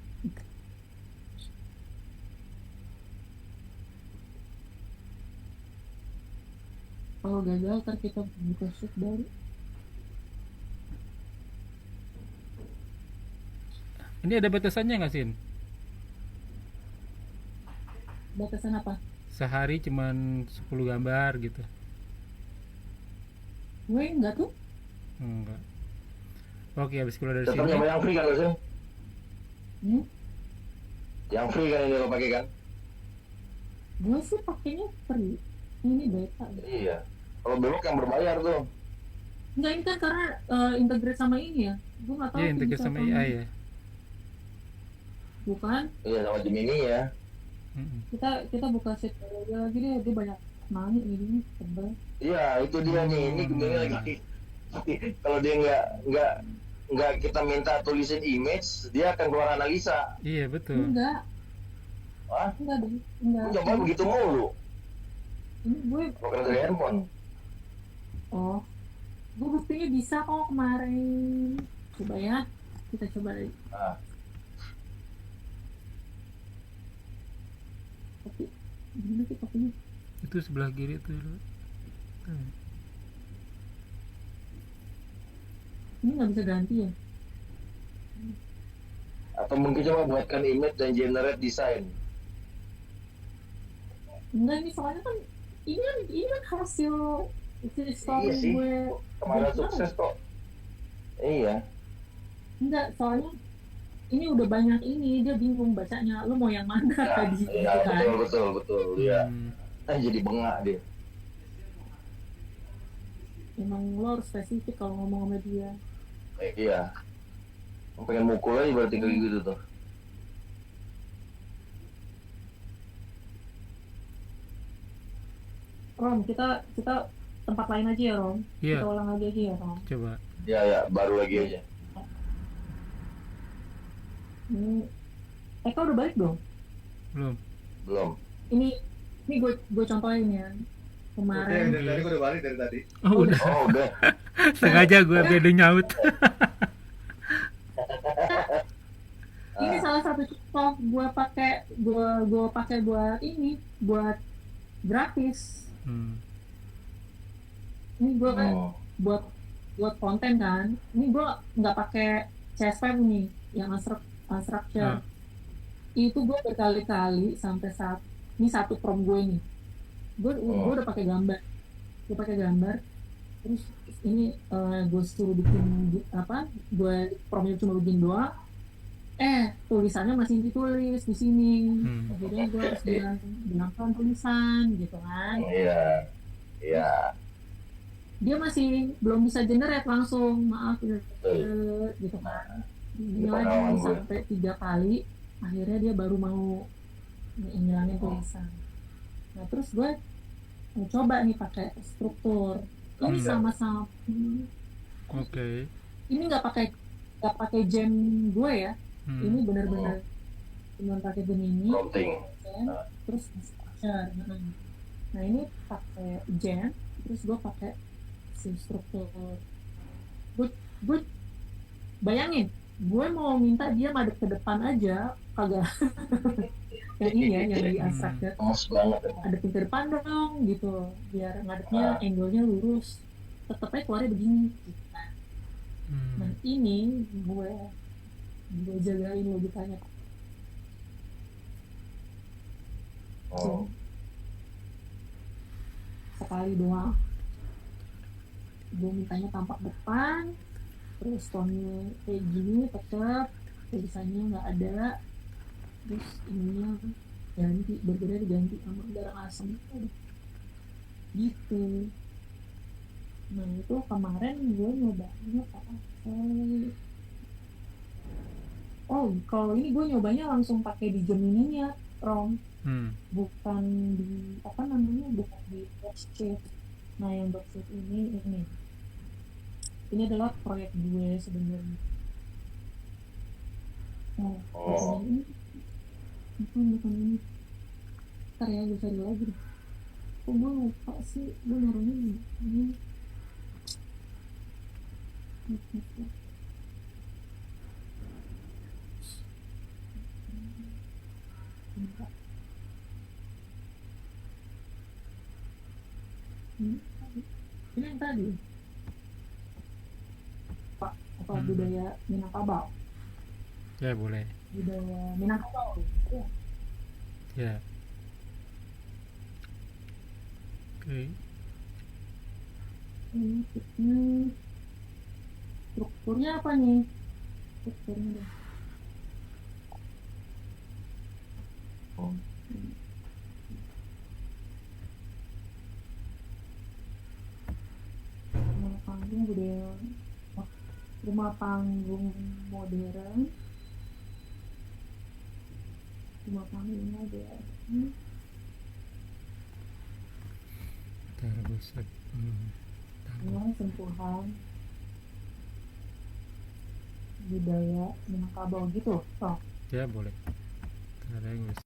Kalau gagal ntar kita buka shift baru. Ini ada batasannya nggak, Sin? Batasan apa? Sehari cuman 10 gambar gitu? Gue enggak tuh. Enggak. Oke, habis keluar dari Tetap sini. nyoba yang free kan lo sih? Hmm? Yang free kan ini lo pakai kan? Gue sih pakainya free. Ini beta. Iya. Kalau belok yang berbayar tuh. Enggak, ini kan karena integrate sama ini ya. Gue nggak tahu Dia tuh integrasi bisa sama apa enggak. AI ya. Bukan. Iya sama Gemini ya. Mm-mm. Kita buka shift baru aja lagi deh. Dia banyak nanya ini tebel. Iya itu dia nih. Ini Gemini lagi. Kalau dia nggak kita minta tulisin image, dia akan keluar analisa. Iya, betul. Enggak, Wah, deh. Enggak. coba begitu mulu. Ini gue Bukan dari handphone. oh, gue buktinya bisa kok kemarin. Coba ya, kita coba lagi. Nah, Tapi gimana sih pakainya? Itu sebelah kiri tuh. Ini nggak bisa ganti ya? atau mungkin coba buatkan image dan generate design. Enggak, ini soalnya kan ini kan hasil story Iya sih. gue. Kemarin Buat sukses kok. Iya. Enggak, soalnya ini udah banyak ini, dia bingung bacanya. Lu mau yang mana Nah, tadi? iya Gitu kan? betul. Iya. Hmm. Jadi bengak dia. Emang lo harus spesifik kalau ngomong sama dia. Iya. Pengen mukul aja berarti kayak gitu tuh. Rom, kita tempat lain aja ya, Rom. Iya, Kita ulang lagi aja ya, Rom. coba. Ya baru lagi aja. Ini Eka udah balik dong? Belum. Belum. Ini gue contohin ya. Udah, Kemarin dari tadi gue udah balik dari tadi. Oh, udah. Oh udah. Sengaja gue biar dia nyaut. ini Ah, salah satu contoh gue pakai buat ini, buat grafis. Hmm. Ini gue oh. buat konten kan. Ini gue nggak pakai CSV nih, yang unstructured. Ah. Itu gue berkali-kali sampai ini satu prompt gue nih. Gue udah pakai gambar. Gue pakai gambar. Terus ini gue suruh bikin apa? Gue promptnya cuma bikin doang. Tulisannya masih ditulis di sini. Hmm. Akhirnya gue harus bilangkan tulisan gitu kan. Iya. Iya. Dia masih belum bisa generate langsung, maaf Betul. gitu kan. Ini Ini pengalaman lagi gue. sampai 3 kali. Akhirnya dia baru mau ngilangin tulisan. Nah terus gue coba nih pakai struktur. Ini Hmm. sama-sama. Oke. Ini nggak pakai gem gue ya. Hmm. Ini benar-benar cuma pakai Gemini. Prompting. Gem, terus structure. Nah ini pakai gem, terus gue pakai si struktur. Gue bayangin, gue mau minta dia madep ke depan aja, kagak. Yang ini ya, yang di unstructured. Emas banget. Adepin ke depan dong gitu, biar ngadepnya angle-nya lurus, tetep aja keluarnya begini gitu. Nah Hmm. ini gue jagain logikanya. Oh. Sekali doang gue mintanya tampak depan, terus tone kayak gini tetap, tulisannya nggak ada, terus ininya ganti, berbeda diganti sama darah asam gitu. Nah itu kemarin gue nyobanya pakai, kalau ini gue nyobanya langsung pakai di Gemini-nya, Rom, Hmm. bukan di apa namanya, bukan di Worksheet. Nah yang Worksheet ini adalah proyek gue sebenarnya. Oh. Bukan ini, bukan ini. Ntar ya gue cari lagi deh. Kok gue lupa sih, gue naruhnya ini. Ini yang tadi apa Hmm. budaya Minangkabau, Ya boleh. budaya Minangkabau ya. Ya. Oke. Hmm, strukturnya apa nih? Strukturnya deh. Oh, rumah panggung budaya, rumah panggung modern, rumah panggung modern. Terbuset. Ini sentuhan budaya Minangkabau gitu. Oh, Ya boleh. Ada yang